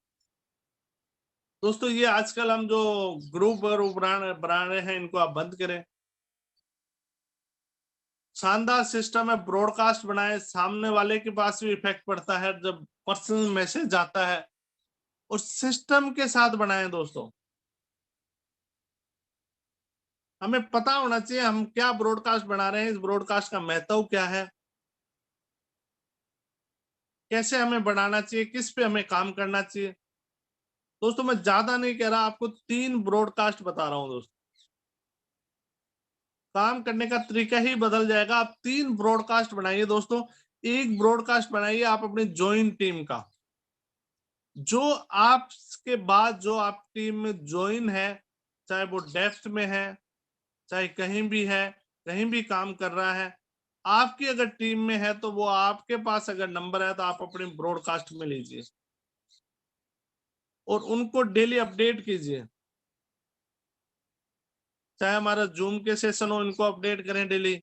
दोस्तों ये आजकल हम जो ग्रुप और बना रहे हैं, इनको आप बंद करें। शानदार सिस्टम है, ब्रॉडकास्ट बनाए, सामने वाले के पास भी इफेक्ट पड़ता है जब पर्सनल मैसेज आता है। और सिस्टम के साथ बनाए दोस्तों, हमें पता होना चाहिए हम क्या ब्रॉडकास्ट बना रहे हैं, इस ब्रॉडकास्ट का महत्व क्या है, कैसे हमें बनाना चाहिए, किस पे हमें काम करना चाहिए। दोस्तों मैं ज्यादा नहीं कह रहा, आपको 3 ब्रॉडकास्ट बता रहा हूं दोस्तों, काम करने का तरीका ही बदल जाएगा। आप 3 ब्रॉडकास्ट बनाइए दोस्तों। एक ब्रॉडकास्ट बनाइए आप अपनी ज्वाइन टीम का, जो आपके बाद जो आप टीम में ज्वाइन है, चाहे वो डेप्थ में है, चाहे कहीं भी है, कहीं भी काम कर रहा है, आपकी अगर टीम में है, तो वो आपके पास अगर नंबर है तो आप अपने ब्रॉडकास्ट में लीजिए। और उनको डेली अपडेट कीजिए। चाहे हमारा जूम के सेशन हो, इनको अपडेट करें डेली।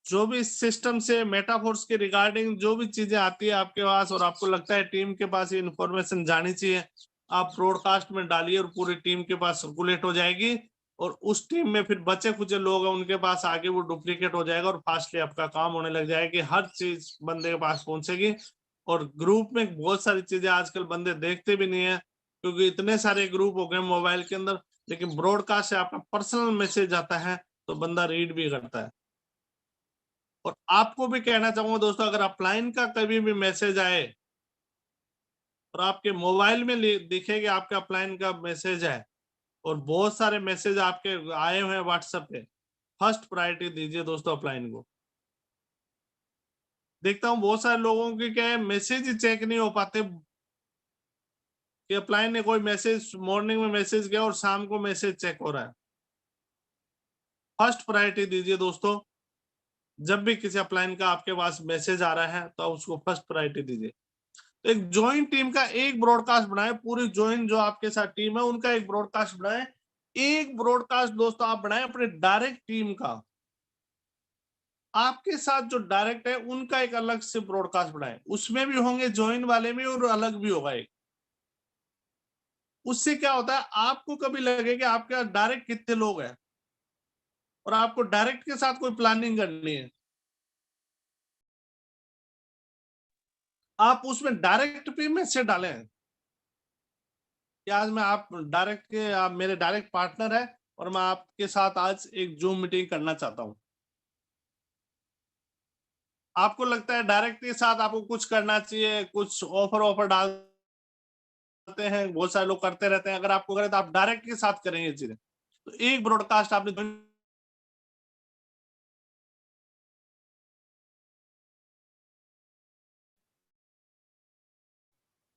जो भी सिस्टम से मेटाफोर्स के रिगार्डिंग जो भी चीजें आती है आपके पास और आपको लगता है टीम के पास ये इन्फॉर्मेशन जानी चाहिए, आप ब्रॉडकास्ट में डालिए और पूरी टीम के पास सर्कुलेट हो जाएगी। और उस टीम में फिर बचे कुछ लोग हैं, उनके पास आगे वो डुप्लीकेट हो जाएगा और फास्टली आपका काम होने लग जाएगा कि हर चीज बंदे के पास पहुंचेगी। और ग्रुप में बहुत सारी चीजें आजकल बंदे देखते भी नहीं है, क्योंकि इतने सारे ग्रुप हो गए मोबाइल के अंदर। लेकिन ब्रॉडकास्ट से आपका पर्सनल मैसेज आता है तो बंदा रीड भी करता है। और आपको भी कहना चाहूंगा दोस्तों, अगर अपलाइन का कभी भी मैसेज आए और आपके मोबाइल में दिखे कि आपके अपलाइन का मैसेज है और बहुत सारे मैसेज आपके आए हुए हैं व्हाट्सएप पे, फर्स्ट प्रायोरिटी दीजिए दोस्तों अपलाइन को। देखता हूँ बहुत सारे लोगों की क्या है, मैसेज ही चेक नहीं हो पाते कि अपलाइन ने कोई मैसेज मॉर्निंग में मैसेज किया और शाम को मैसेज चेक हो रहा है। फर्स्ट प्रायोरिटी दीजिए दोस्तों, जब भी किसी अपलाइन का आपके पास मैसेज आ रहा है तो आप उसको फर्स्ट प्रायोरिटी दीजिए। तो एक ज्वाइंट टीम का एक ब्रॉडकास्ट बनाए, पूरी ज्वाइंट जो आपके साथ टीम है उनका एक ब्रॉडकास्ट बनाए। एक ब्रॉडकास्ट दोस्तों आप बनाए अपने डायरेक्ट टीम का, आपके साथ जो डायरेक्ट है उनका एक अलग से ब्रॉडकास्ट बनाए, उसमें भी होंगे ज्वाइन वाले में और अलग भी होगा एक। उससे क्या होता है, आपको कभी लगे कि आपके डायरेक्ट कितने लोग हैं और आपको डायरेक्ट के साथ कोई प्लानिंग करनी है, आप उसमें डायरेक्ट पे मैसेज डालें कि आज मैं आप डायरेक्ट के, आप मेरे डायरेक्ट पार्टनर है और मैं आपके साथ आज एक जूम मीटिंग करना चाहता हूं। आपको लगता है डायरेक्ट के साथ आपको कुछ करना चाहिए, कुछ ऑफर ऑफर डालते हैं, बहुत सारे लोग करते रहते हैं, अगर आपको करें तो आप डायरेक्ट के साथ करेंगे चीजें। तो एक ब्रॉडकास्ट आपने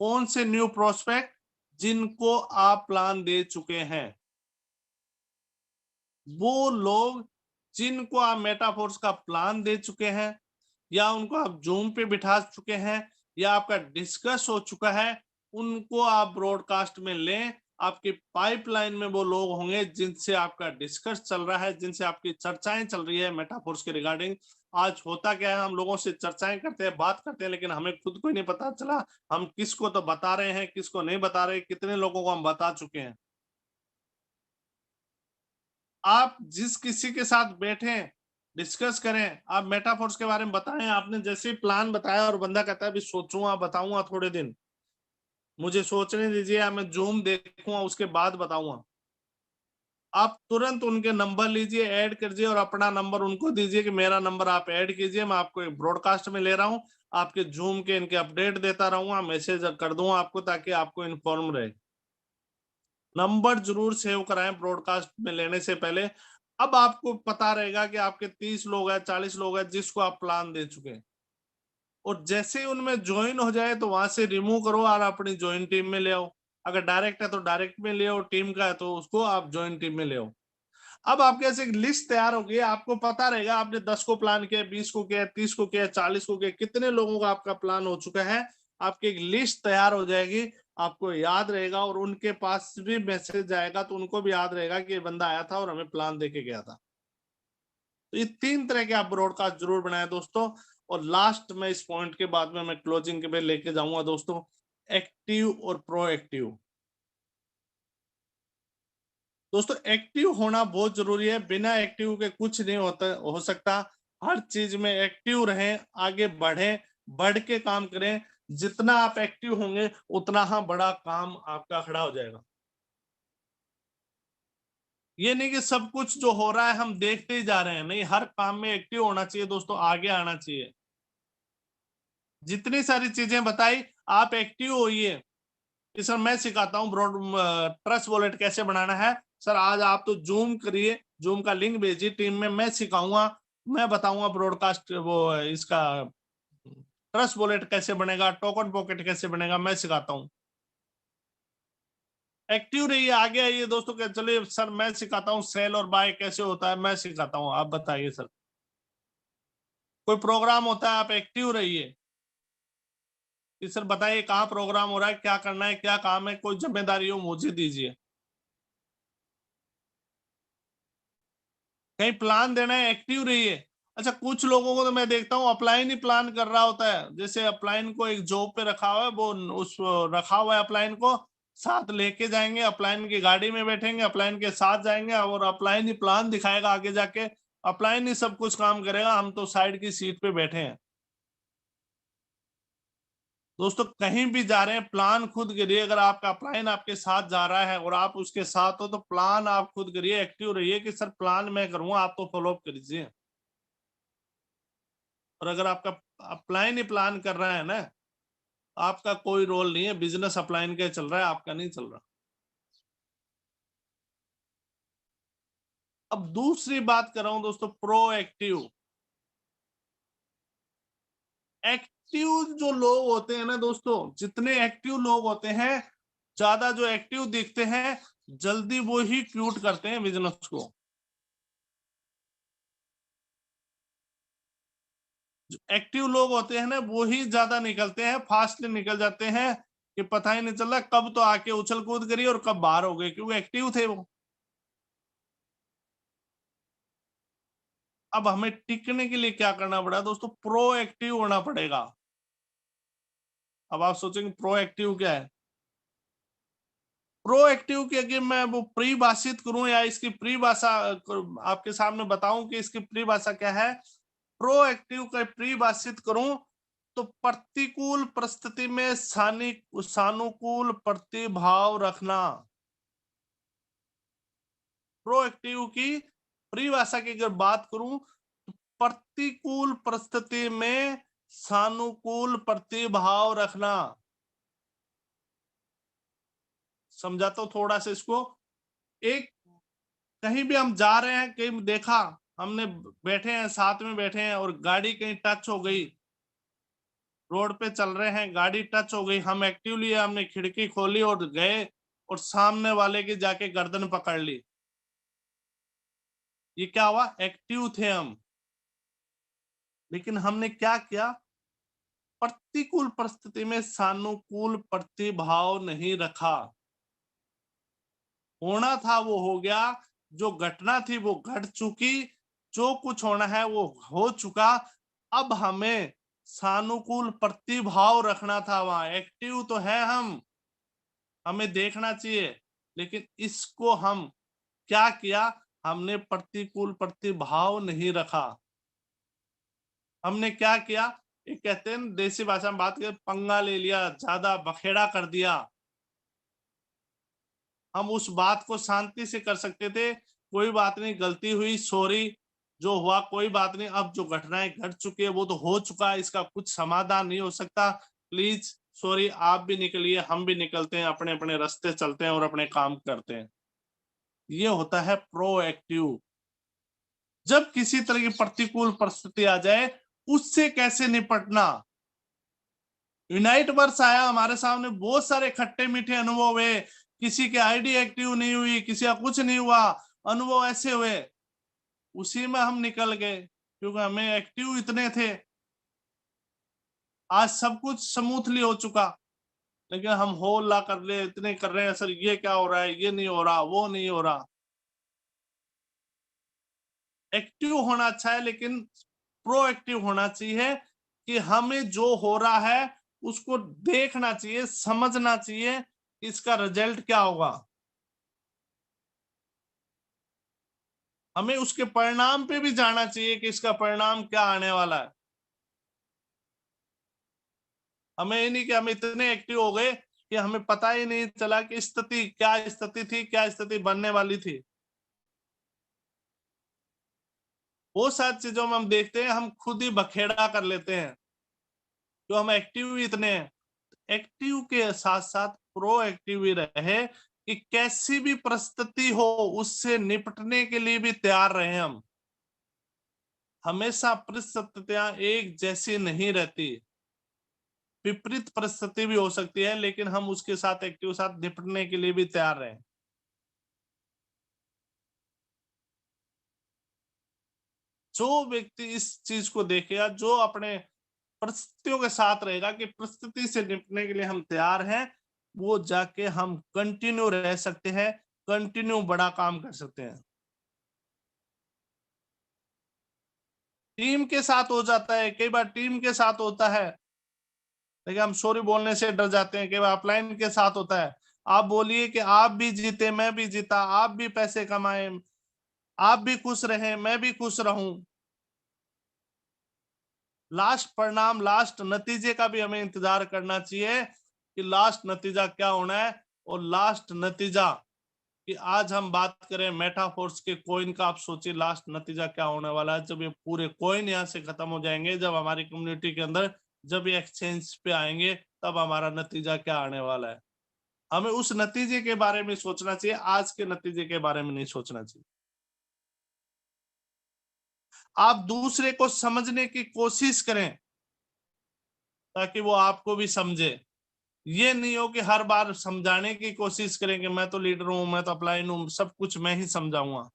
कौन से न्यू प्रोस्पेक्ट जिनको आप प्लान दे चुके हैं, वो लोग जिनको आप मेटाफोर्स का प्लान दे चुके हैं या उनको आप जूम पे बिठा चुके हैं या आपका डिस्कस हो चुका है, उनको आप ब्रॉडकास्ट में लें। आपकी पाइपलाइन में वो लोग होंगे जिनसे आपका डिस्कस चल रहा है, जिनसे आपकी चर्चाएं चल रही है मेटाफोर्स के रिगार्डिंग। आज होता क्या है, हम लोगों से चर्चाएं करते हैं, बात करते हैं, लेकिन हमें खुद को ही नहीं पता चला हम किसको तो बता रहे हैं, किसको नहीं बता रहे, कितने लोगों को हम बता चुके हैं। आप जिस किसी के साथ बैठे डिस्कस करें, आप मेटाफोर्स के बारे में बताएं, आपने जैसे प्लान बताया और बंदा कहता है अभी सोचूंगा बताऊंगा थोड़े दिन, मुझे सोचने दीजिए या मैं जूम देखूंगा उसके बाद बताऊंगा, आप तुरंत उनके नंबर लीजिए, ऐड कीजिए और अपना नंबर उनको दीजिए कि मेरा नंबर आप ऐड कीजिए, मैं आपको एक ब्रॉडकास्ट में ले रहा हूं, आपके जूम के इनके अपडेट देता रहूंगा, मैसेज कर दूंगा आपको ताकि आपको इन्फॉर्म रहे। नंबर जरूर सेव कराएं ब्रॉडकास्ट में लेने से पहले। अब आपको पता रहेगा कि आपके 30 लोग हैं, 40 लोग हैं जिसको आप प्लान दे चुके हैं, और जैसे ही उनमें ज्वाइन हो जाए तो वहां से रिमूव करो और अपनी ज्वाइन टीम में ले आओ। अगर डायरेक्ट है तो डायरेक्ट में ले आओ, टीम का है तो उसको आप ज्वाइन टीम में ले आओ। अब आपके ऐसे एक लिस्ट तैयार होगी, आपको पता रहेगा आपने 10 को प्लान किया, 20 को किया, 30 को किया, 40 को किया, कितने लोगों का आपका प्लान हो चुका है। आपकी एक लिस्ट तैयार हो जाएगी, आपको याद रहेगा और उनके पास भी मैसेज आएगा तो उनको भी याद रहेगा कि ये बंदा आया था और हमें प्लान देके गया था। तो ये 3 तरह के आप ब्रॉडकास्ट जरूर बनाए दोस्तों। और लास्ट में इस पॉइंट के बाद में मैं क्लोजिंग के पे लेके जाऊंगा दोस्तों, एक्टिव और प्रोएक्टिव। दोस्तों एक्टिव होना बहुत जरूरी है, बिना एक्टिव के कुछ नहीं होता हो सकता। हर चीज में एक्टिव रहें, आगे बढ़ें, बढ़ के काम करें। जितना आप एक्टिव होंगे उतना हाँ बड़ा काम आपका खड़ा हो जाएगा। ये नहीं कि सब कुछ जो हो रहा है हम देखते ही जा रहे हैं, नहीं, हर काम में एक्टिव होना चाहिए दोस्तों, आगे आना चाहिए। जितनी सारी चीजें बताई, आप एक्टिव होइए कि सर मैं सिखाता हूँ ब्रॉड ट्रस्ट वॉलेट कैसे बनाना है। सर आज आप तो जूम करिए, जूम का लिंक भेजिए टीम में, मैं सिखाऊंगा, मैं बताऊंगा ब्रॉडकास्ट वो इसका ट्रस्ट वॉलेट कैसे बनेगा, टोकन पॉकेट कैसे बनेगा, मैं सिखाता हूँ। एक्टिव रहिए, आगे आइए दोस्तों, क्या चलिए सर मैं सिखाता हूँ सेल और बाय कैसे होता है, मैं सिखाता हूँ, आप बताइए सर। कोई प्रोग्राम होता है, आप एक्टिव रहिए। कि सर बताइए कहाँ प्रोग्राम हो रहा है, क्या करना है, क्या काम है, कोई जिम्मेदारी हो मुझे दीजिए। कहीं प्लान देना है, एक्टिव रहिए। अच्छा, कुछ लोगों को तो मैं देखता हूँ अपलाइन ही प्लान कर रहा होता है। जैसे अपलाइन को एक जॉब पे रखा हुआ है, वो उस रखा हुआ है अपलाइन को, साथ लेके जाएंगे, अपलाइन की गाड़ी में बैठेंगे, अपलाइन के साथ जाएंगे और अपलाइन ही प्लान दिखाएगा आगे जाके, अपलाइन ही सब कुछ काम करेगा, हम तो साइड की सीट पे बैठे हैं। दोस्तों कहीं भी जा रहे हैं प्लान खुद करिए। अगर आपका अपलाइन आपके साथ जा रहा है और आप उसके साथ हो तो प्लान आप खुद करिए, एक्टिव रहिए कि सर प्लान मैं करूंगा, आप तो फॉलो अप करिए। और अगर आपका अपलाइन ही प्लान कर रहा है ना, आपका कोई रोल नहीं है, बिजनेस अपलाइन के चल रहा है, आपका नहीं चल रहा। अब दूसरी बात कर रहा हूं दोस्तों, प्रोएक्टिव। एक्टिव जो लोग होते हैं ना दोस्तों, जितने एक्टिव लोग होते हैं, ज्यादा जो एक्टिव दिखते हैं, जल्दी वो ही क्यूट करते हैं बिजनेस को। जो एक्टिव लोग होते हैं ना, वो ही ज्यादा निकलते हैं, फास्टली निकल जाते हैं, कि पता ही नहीं चल रहा कब तो आके उछल कूद करी और कब बाहर हो गए, क्योंकि एक्टिव थे वो। अब हमें टिकने के लिए क्या करना पड़ा दोस्तों, प्रोएक्टिव होना पड़ेगा। अब आप सोचेंगे प्रोएक्टिव क्या है। प्रोएक्टिव के अगर मैं वो परिभाषित करूं या इसकी परिभाषा आपके सामने बताऊं कि इसकी परिभाषा क्या है, प्रोएक्टिव का परिभाषित करूं तो प्रतिकूल परिस्थिति में सानुकूल प्रतिभाव रखना। प्रोएक्टिव की परिभाषा की अगर बात करूं तो प्रतिकूल परिस्थिति में सानुकूल प्रतिभाव रखना। समझाता हूं थोड़ा सा इसको। एक, कहीं भी हम जा रहे हैं, कहीं देखा हमने, बैठे हैं साथ में बैठे हैं और गाड़ी कहीं टच हो गई, रोड पे चल रहे हैं, गाड़ी टच हो गई, हम एक्टिवली हमने खिड़की खोली और गए और सामने वाले की जाके गर्दन पकड़ ली। ये क्या हुआ, एक्टिव थे हम। लेकिन हमने क्या किया, प्रतिकूल परिस्थिति में सानुकूल प्रतिभाव नहीं रखा। होना था वो हो गया, जो घटना थी वो घट चुकी, जो कुछ होना है वो हो चुका। अब हमें सानुकूल प्रतिभाव रखना था, वहां एक्टिव तो है हम, हमें देखना चाहिए, लेकिन इसको हम क्या किया, हमने प्रतिकूल प्रतिभाव नहीं रखा। हमने क्या किया, ये कहते हैं देसी भाषा में बात करें, पंगा ले लिया, ज्यादा बखेड़ा कर दिया। हम उस बात को शांति से कर सकते थे, कोई बात नहीं, गलती हुई, सॉरी, जो हुआ कोई बात नहीं, अब जो घटनाएं घट चुकी है वो तो हो चुका है, इसका कुछ समाधान नहीं हो सकता, प्लीज सॉरी, आप भी निकलिए, हम भी निकलते हैं, अपने अपने रास्ते चलते हैं और अपने काम करते हैं। ये होता है प्रोएक्टिव। जब किसी तरह की प्रतिकूल परिस्थिति आ जाए, उससे कैसे निपटना। यूनाइट वर्ष आया हमारे सामने, बहुत सारे खट्टे मीठे अनुभव हुए, किसी के आईडी एक्टिव नहीं हुई, किसी का कुछ नहीं हुआ, अनुभव ऐसे हुए, उसी में हम निकल गए क्योंकि हमें एक्टिव इतने थे। आज सब कुछ स्मूथली हो चुका, लेकिन हम हो ला कर ले इतने कर रहे हैं, सर ये क्या हो रहा है, ये नहीं हो रहा, वो नहीं हो रहा। एक्टिव होना अच्छा है, लेकिन प्रोएक्टिव होना चाहिए, कि हमें जो हो रहा है उसको देखना चाहिए, समझना चाहिए, इसका रिजल्ट क्या होगा, हमें उसके परिणाम पे भी जाना चाहिए कि इसका परिणाम क्या आने वाला है। हमें ये नहीं कि हम इतने एक्टिव हो गए कि हमें पता ही नहीं चला कि स्थिति क्या स्थिति थी, क्या स्थिति बनने वाली थी। वो सारी चीजों में हम देखते हैं, हम खुद ही बखेड़ा कर लेते हैं, जो हम एक्टिव ही इतने हैं। एक्टिव के साथ साथ प्रोएक्टिव भी रहे, कि कैसी भी परिस्थिति हो उससे निपटने के लिए भी तैयार रहे हम। हमेशा परिस्थितियां एक जैसी नहीं रहती, विपरीत परिस्थिति भी हो सकती है, लेकिन हम उसके साथ एक्टिव साथ निपटने के लिए भी तैयार रहे। जो व्यक्ति इस चीज को देखेगा, जो अपने परिस्थितियों के साथ रहेगा कि परिस्थिति से निपटने के लिए हम तैयार हैं, वो जाके हम कंटिन्यू रह सकते हैं, कंटिन्यू बड़ा काम कर सकते हैं। टीम के साथ हो जाता है, कई बार टीम के साथ होता है, लेकिन हम सॉरी बोलने से डर जाते हैं। कई बार अपलाइन के साथ होता है, आप बोलिए कि आप भी जीते, मैं भी जीता, आप भी पैसे कमाए, आप भी खुश रहे, मैं भी खुश रहूं। लास्ट परिणाम, लास्ट नतीजे का भी हमें इंतजार करना चाहिए कि लास्ट नतीजा क्या होना है। और लास्ट नतीजा कि आज हम बात करें मेटाफोर्स के कॉइन का, आप सोचिए लास्ट नतीजा क्या होने वाला है। जब ये पूरे कॉइन यहाँ से खत्म हो जाएंगे, जब हमारी कम्युनिटी के अंदर, जब ये एक्सचेंज पे आएंगे, तब हमारा नतीजा क्या आने वाला है। हमें उस नतीजे के बारे में सोचना चाहिए, आज के नतीजे के बारे में नहीं सोचना चाहिए। आप दूसरे को समझने की कोशिश करें ताकि वो आपको भी समझे। ये नहीं हो कि हर बार समझाने की कोशिश करें कि मैं तो लीडर हूं, मैं तो अपलाइन हूं, सब कुछ मैं ही समझाऊंगा।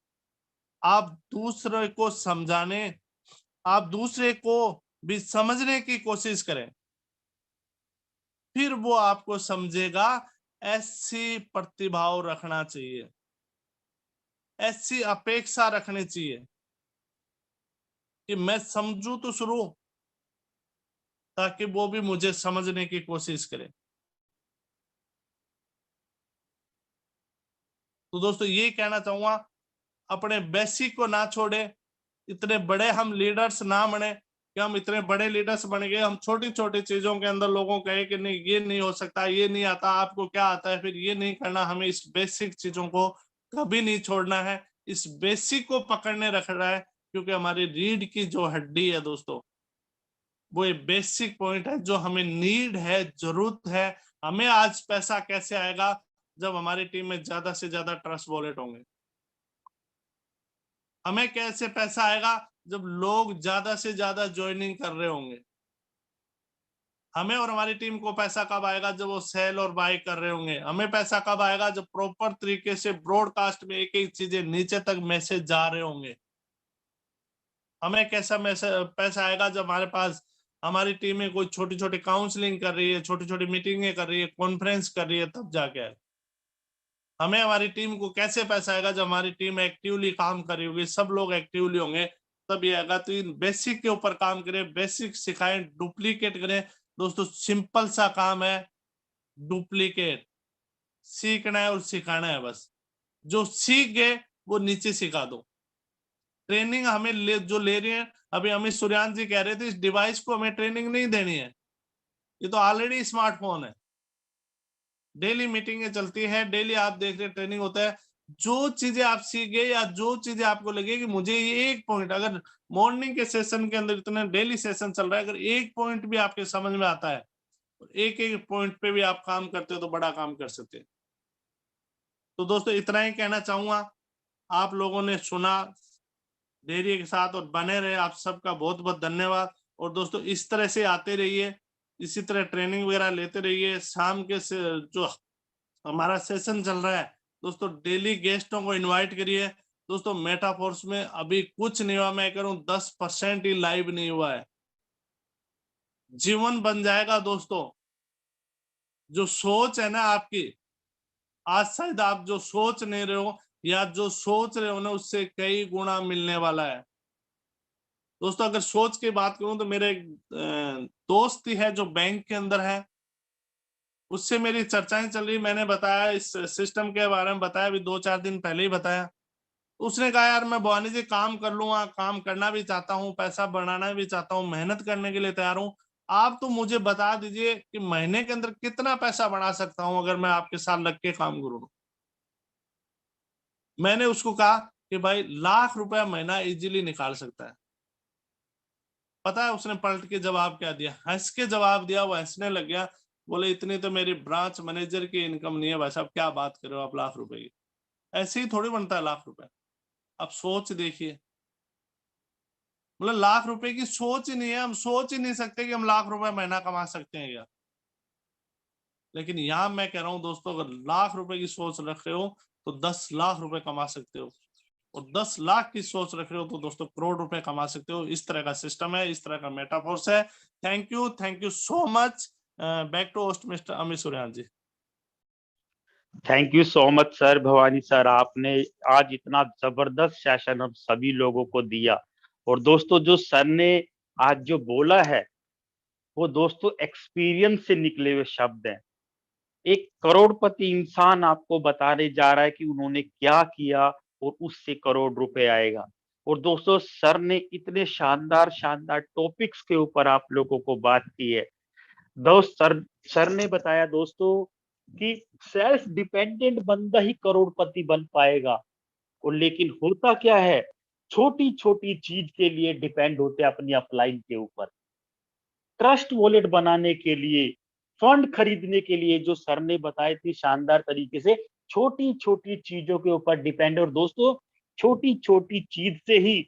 आप दूसरे को समझाने, आप दूसरे को भी समझने की कोशिश करें, फिर वो आपको समझेगा। ऐसी प्रतिभाव रखना चाहिए, ऐसी अपेक्षा रखनी चाहिए कि मैं समझूं तो शुरू, ताकि वो भी मुझे समझने की कोशिश करे। तो दोस्तों ये कहना चाहूंगा, अपने बेसिक को ना छोड़े। इतने बड़े हम लीडर्स ना बने कि हम इतने बड़े लीडर्स बन गए, हम छोटी छोटी चीजों के अंदर लोगों कहे कि नहीं ये नहीं हो सकता, ये नहीं आता, आपको क्या आता है, फिर ये नहीं करना। हमें इस बेसिक चीजों को कभी नहीं छोड़ना है, इस बेसिक को पकड़ने रखना है, क्योंकि हमारी रीढ़ की जो हड्डी है दोस्तों, वो ये बेसिक पॉइंट है जो हमें नीड है, जरूरत है। हमें आज पैसा कैसे आएगा, जब हमारी टीम में ज्यादा से ज्यादा ट्रस्ट वॉलेट होंगे। हमें कैसे पैसा आएगा, जब लोग ज्यादा से ज्यादा ज्वाइनिंग कर रहे होंगे। हमें और हमारी टीम को पैसा कब आएगा, जब वो सेल और बाय कर रहे होंगे। हमें पैसा कब आएगा, जब प्रॉपर तरीके से ब्रॉडकास्ट में एक एक चीजें नीचे तक मैसेज जा रहे होंगे। हमें कैसा मैसेज पैसा आएगा, जब हमारे पास हमारी टीम में कोई छोटी छोटी काउंसलिंग कर रही है, छोटी छोटी मीटिंगें कर रही है, कॉन्फ्रेंस कर रही है, तब जाके आएगा। हमें हमारी टीम को कैसे पैसा आएगा, जब हमारी टीम एक्टिवली काम कर रही होगी, सब लोग एक्टिवली होंगे, तब ये आएगा। तो इन बेसिक के ऊपर काम करें, बेसिक सिखाएं, डुप्लीकेट करें। दोस्तों सिंपल सा काम है, डुप्लीकेट सीखना है और सिखाना है बस। जो सीख गए वो नीचे सिखा दो। ट्रेनिंग हमें जो ले रही है, अभी अमित सूर्यान जी कह रहे थे, इस डिवाइस को हमें ट्रेनिंग नहीं देनी है, ये तो ऑलरेडी स्मार्टफोन है। डेली मीटिंगें चलती है, डेली आप देख रहे ट्रेनिंग होता है। जो चीजें आप सीख गए, या जो चीजें आपको लगे कि मुझे ये एक पॉइंट, अगर मॉर्निंग के सेशन के अंदर इतने डेली सेशन चल रहा है, अगर एक पॉइंट भी आपके समझ में आता है, एक एक पॉइंट पे भी आप काम करते हो, तो बड़ा काम कर सकते हैं। तो दोस्तों इतना ही कहना चाहूंगा। आप लोगों ने सुना धैर्य के साथ और बने रहे, आप सबका बहुत बहुत धन्यवाद। और दोस्तों इस तरह से आते रहिए, इसी तरह ट्रेनिंग वगैरह लेते रहिए। शाम के से जो हमारा सेशन चल रहा है दोस्तों, डेली गेस्टों को इनवाइट करिए। दोस्तों मेटाफोर्स में अभी कुछ नहीं हुआ, मैं कह रहा हूँ 10% ही लाइव नहीं हुआ है। जीवन बन जाएगा दोस्तों। जो सोच है ना आपकी, आज शायद आप जो सोच नहीं रहे हो, या जो सोच रहे हो ना, उससे कई गुना मिलने वाला है। दोस्तों अगर सोच की बात करूं, तो मेरे एक दोस्त ही है जो बैंक के अंदर है, उससे मेरी चर्चाएं चल रही। मैंने बताया इस सिस्टम के बारे में, बताया अभी 2-4 दिन पहले ही बताया। उसने कहा यार मैं भवानी जी काम कर लूंगा, काम करना भी चाहता हूँ, पैसा बनाना भी चाहता हूँ, मेहनत करने के लिए तैयार हूँ। आप तो मुझे बता दीजिए कि महीने के अंदर कितना पैसा बना सकता हूँ, अगर मैं आपके साथ लग के काम करूँ। मैंने उसको कहा कि भाई ₹1,00,000 महीना इजीली निकाल सकता है। पता है उसने पलट के जवाब क्या दिया? हंस के जवाब दिया, वो हंसने लग गया। बोले इतनी तो मेरी ब्रांच मैनेजर की इनकम नहीं है भाई साहब, क्या बात कर रहे हो आप ₹1,00,000 की। ऐसे ही थोड़ी बनता है ₹1,00,000। आप सोच देखिए, मतलब ₹1,00,000 की सोच ही नहीं है, हम सोच ही नहीं सकते कि हम ₹1,00,000 महीना कमा सकते हैं क्या। लेकिन यहाँ मैं कह रहा हूँ दोस्तों, अगर ₹1,00,000 की सोच रख रहे हो, तो ₹10,00,000 कमा सकते हो। और 10 लाख की सोच रख रहे हो तो दोस्तों करोड़ रुपए कमा सकते हो। इस तरह का सिस्टम है, इस तरह का मेटाफोर्स है। Thank you so much. Back to host mister Amit Suryan ji. Thank you so much sir, Bhavani sir, आपने आज इतना जबरदस्त सेशन हम सभी लोगों को दिया। और दोस्तों जो सर ने आज जो बोला है वो दोस्तों एक्सपीरियंस से निकले हुए शब्द हैं। एक करोड़पति इंसान आपको बताने जा रहा है कि उन्होंने क्या किया और उससे करोड़ रुपए आएगा। और दोस्तों सर ने इतने शानदार शानदार टॉपिक्स के ऊपर आप लोगों को बात की है। दोस्त सर ने बताया दोस्तों कि सेल्फ डिपेंडेंट बंदा ही करोड़पति बन पाएगा। और लेकिन होता क्या है, छोटी छोटी चीज के लिए डिपेंड होते हैं अपनी अपलाइन के ऊपर। ट्रस्ट वॉलेट बनाने के लिए, फंड खरीदने के लिए, जो सर ने बताई थी शानदार तरीके से, छोटी छोटी चीजों के ऊपर डिपेंड। और दोस्तों छोटी छोटी चीज से ही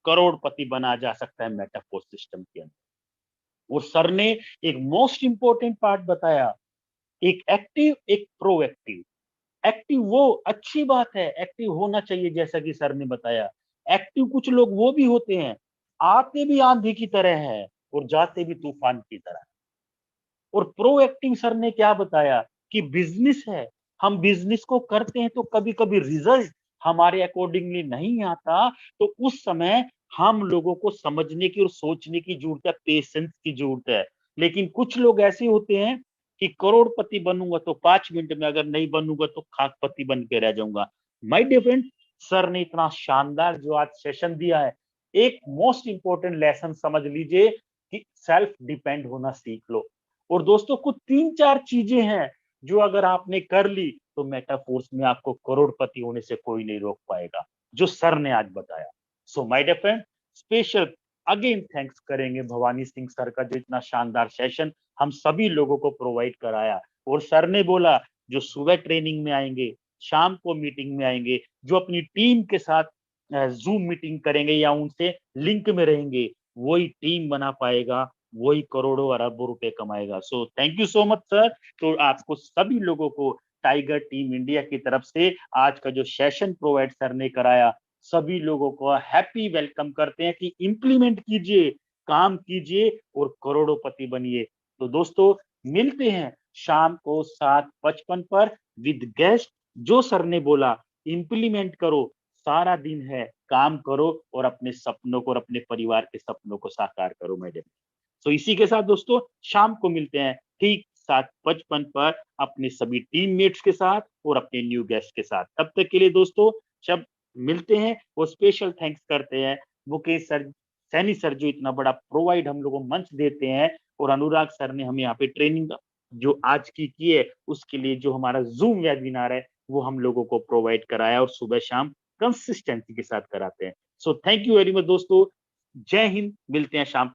करोड़पति बना जा सकता है मेटाफोर सिस्टम के अंदर। और सर ने एक मोस्ट इंपोर्टेंट पार्ट बताया, एक एक्टिव एक प्रोएक्टिव। एक्टिव वो अच्छी बात है, एक्टिव होना चाहिए जैसा कि सर ने बताया। एक्टिव कुछ लोग वो भी होते हैं, आते भी आंधी की तरह है और जाते भी तूफान की तरह। और प्रोएक्टिव सर ने क्या बताया कि बिजनेस है, हम बिजनेस को करते हैं तो कभी कभी रिजल्ट हमारे अकॉर्डिंगली नहीं आता, तो उस समय हम लोगों को समझने की और सोचने की जरूरत है, पेशेंस की जरूरत है। लेकिन कुछ लोग ऐसे होते हैं कि करोड़पति बनूंगा तो 5 मिनट में, अगर नहीं बनूंगा तो खाकपति बन के रह जाऊंगा। माय डियर फ्रेंड, सर ने इतना शानदार जो आज सेशन दिया है, एक मोस्ट इंपोर्टेंट लेसन समझ लीजिए कि सेल्फ डिपेंड होना सीख लो। और दोस्तों कुछ 3-4 चीजें हैं जो अगर आपने कर ली तो मेटाफोर्स में आपको करोड़पति होने से कोई नहीं रोक पाएगा, जो सर ने आज बताया। So my dear friend, special again thanks करेंगे भवानी सिंह सर का, जो इतना शानदार सेशन हम सभी लोगों को प्रोवाइड कराया। और सर ने बोला जो सुबह ट्रेनिंग में आएंगे, शाम को मीटिंग में आएंगे, जो अपनी टीम के साथ जूम मीटिंग करेंगे या उनसे लिंक में रहेंगे, वही टीम बना पाएगा, वही करोड़ों अरबों रुपए कमाएगा। So thank you so much sir. तो आपको सभी लोगों को टाइगर टीम इंडिया की तरफ से आज का जो सेशन प्रोवाइड सर ने कराया, सभी लोगों को हैप्पी वेलकम करते हैं कि इंप्लीमेंट कीजिए, काम कीजिए और करोड़ोंपति बनिए। तो दोस्तों मिलते हैं शाम को 7:55 पर विद गेस्ट। जो सर ने बोला इंप्लीमेंट करो, सारा दिन है, काम करो और अपने सपनों को और अपने परिवार के सपनों को साकार करो मैडम। तो इसी के साथ दोस्तों शाम को मिलते हैं ठीक 7:55 पर अपने सभी टीममेट्स के साथ और अपने न्यू गेस्ट के साथ। तब तक के लिए दोस्तों जब मिलते हैं, वो स्पेशल थैंक्स करते हैं मुकेश सर, सैनी सर, जो इतना बड़ा प्रोवाइड हम लोगों को मंच देते हैं, और अनुराग सर ने हमें यहाँ पे ट्रेनिंग जो आज की है उसके लिए जो हमारा जूम वेबिनार है वो हम लोगों को प्रोवाइड कराया और सुबह शाम कंसिस्टेंसी के साथ कराते हैं। So thank you very much दोस्तों, जय हिंद, मिलते हैं शाम।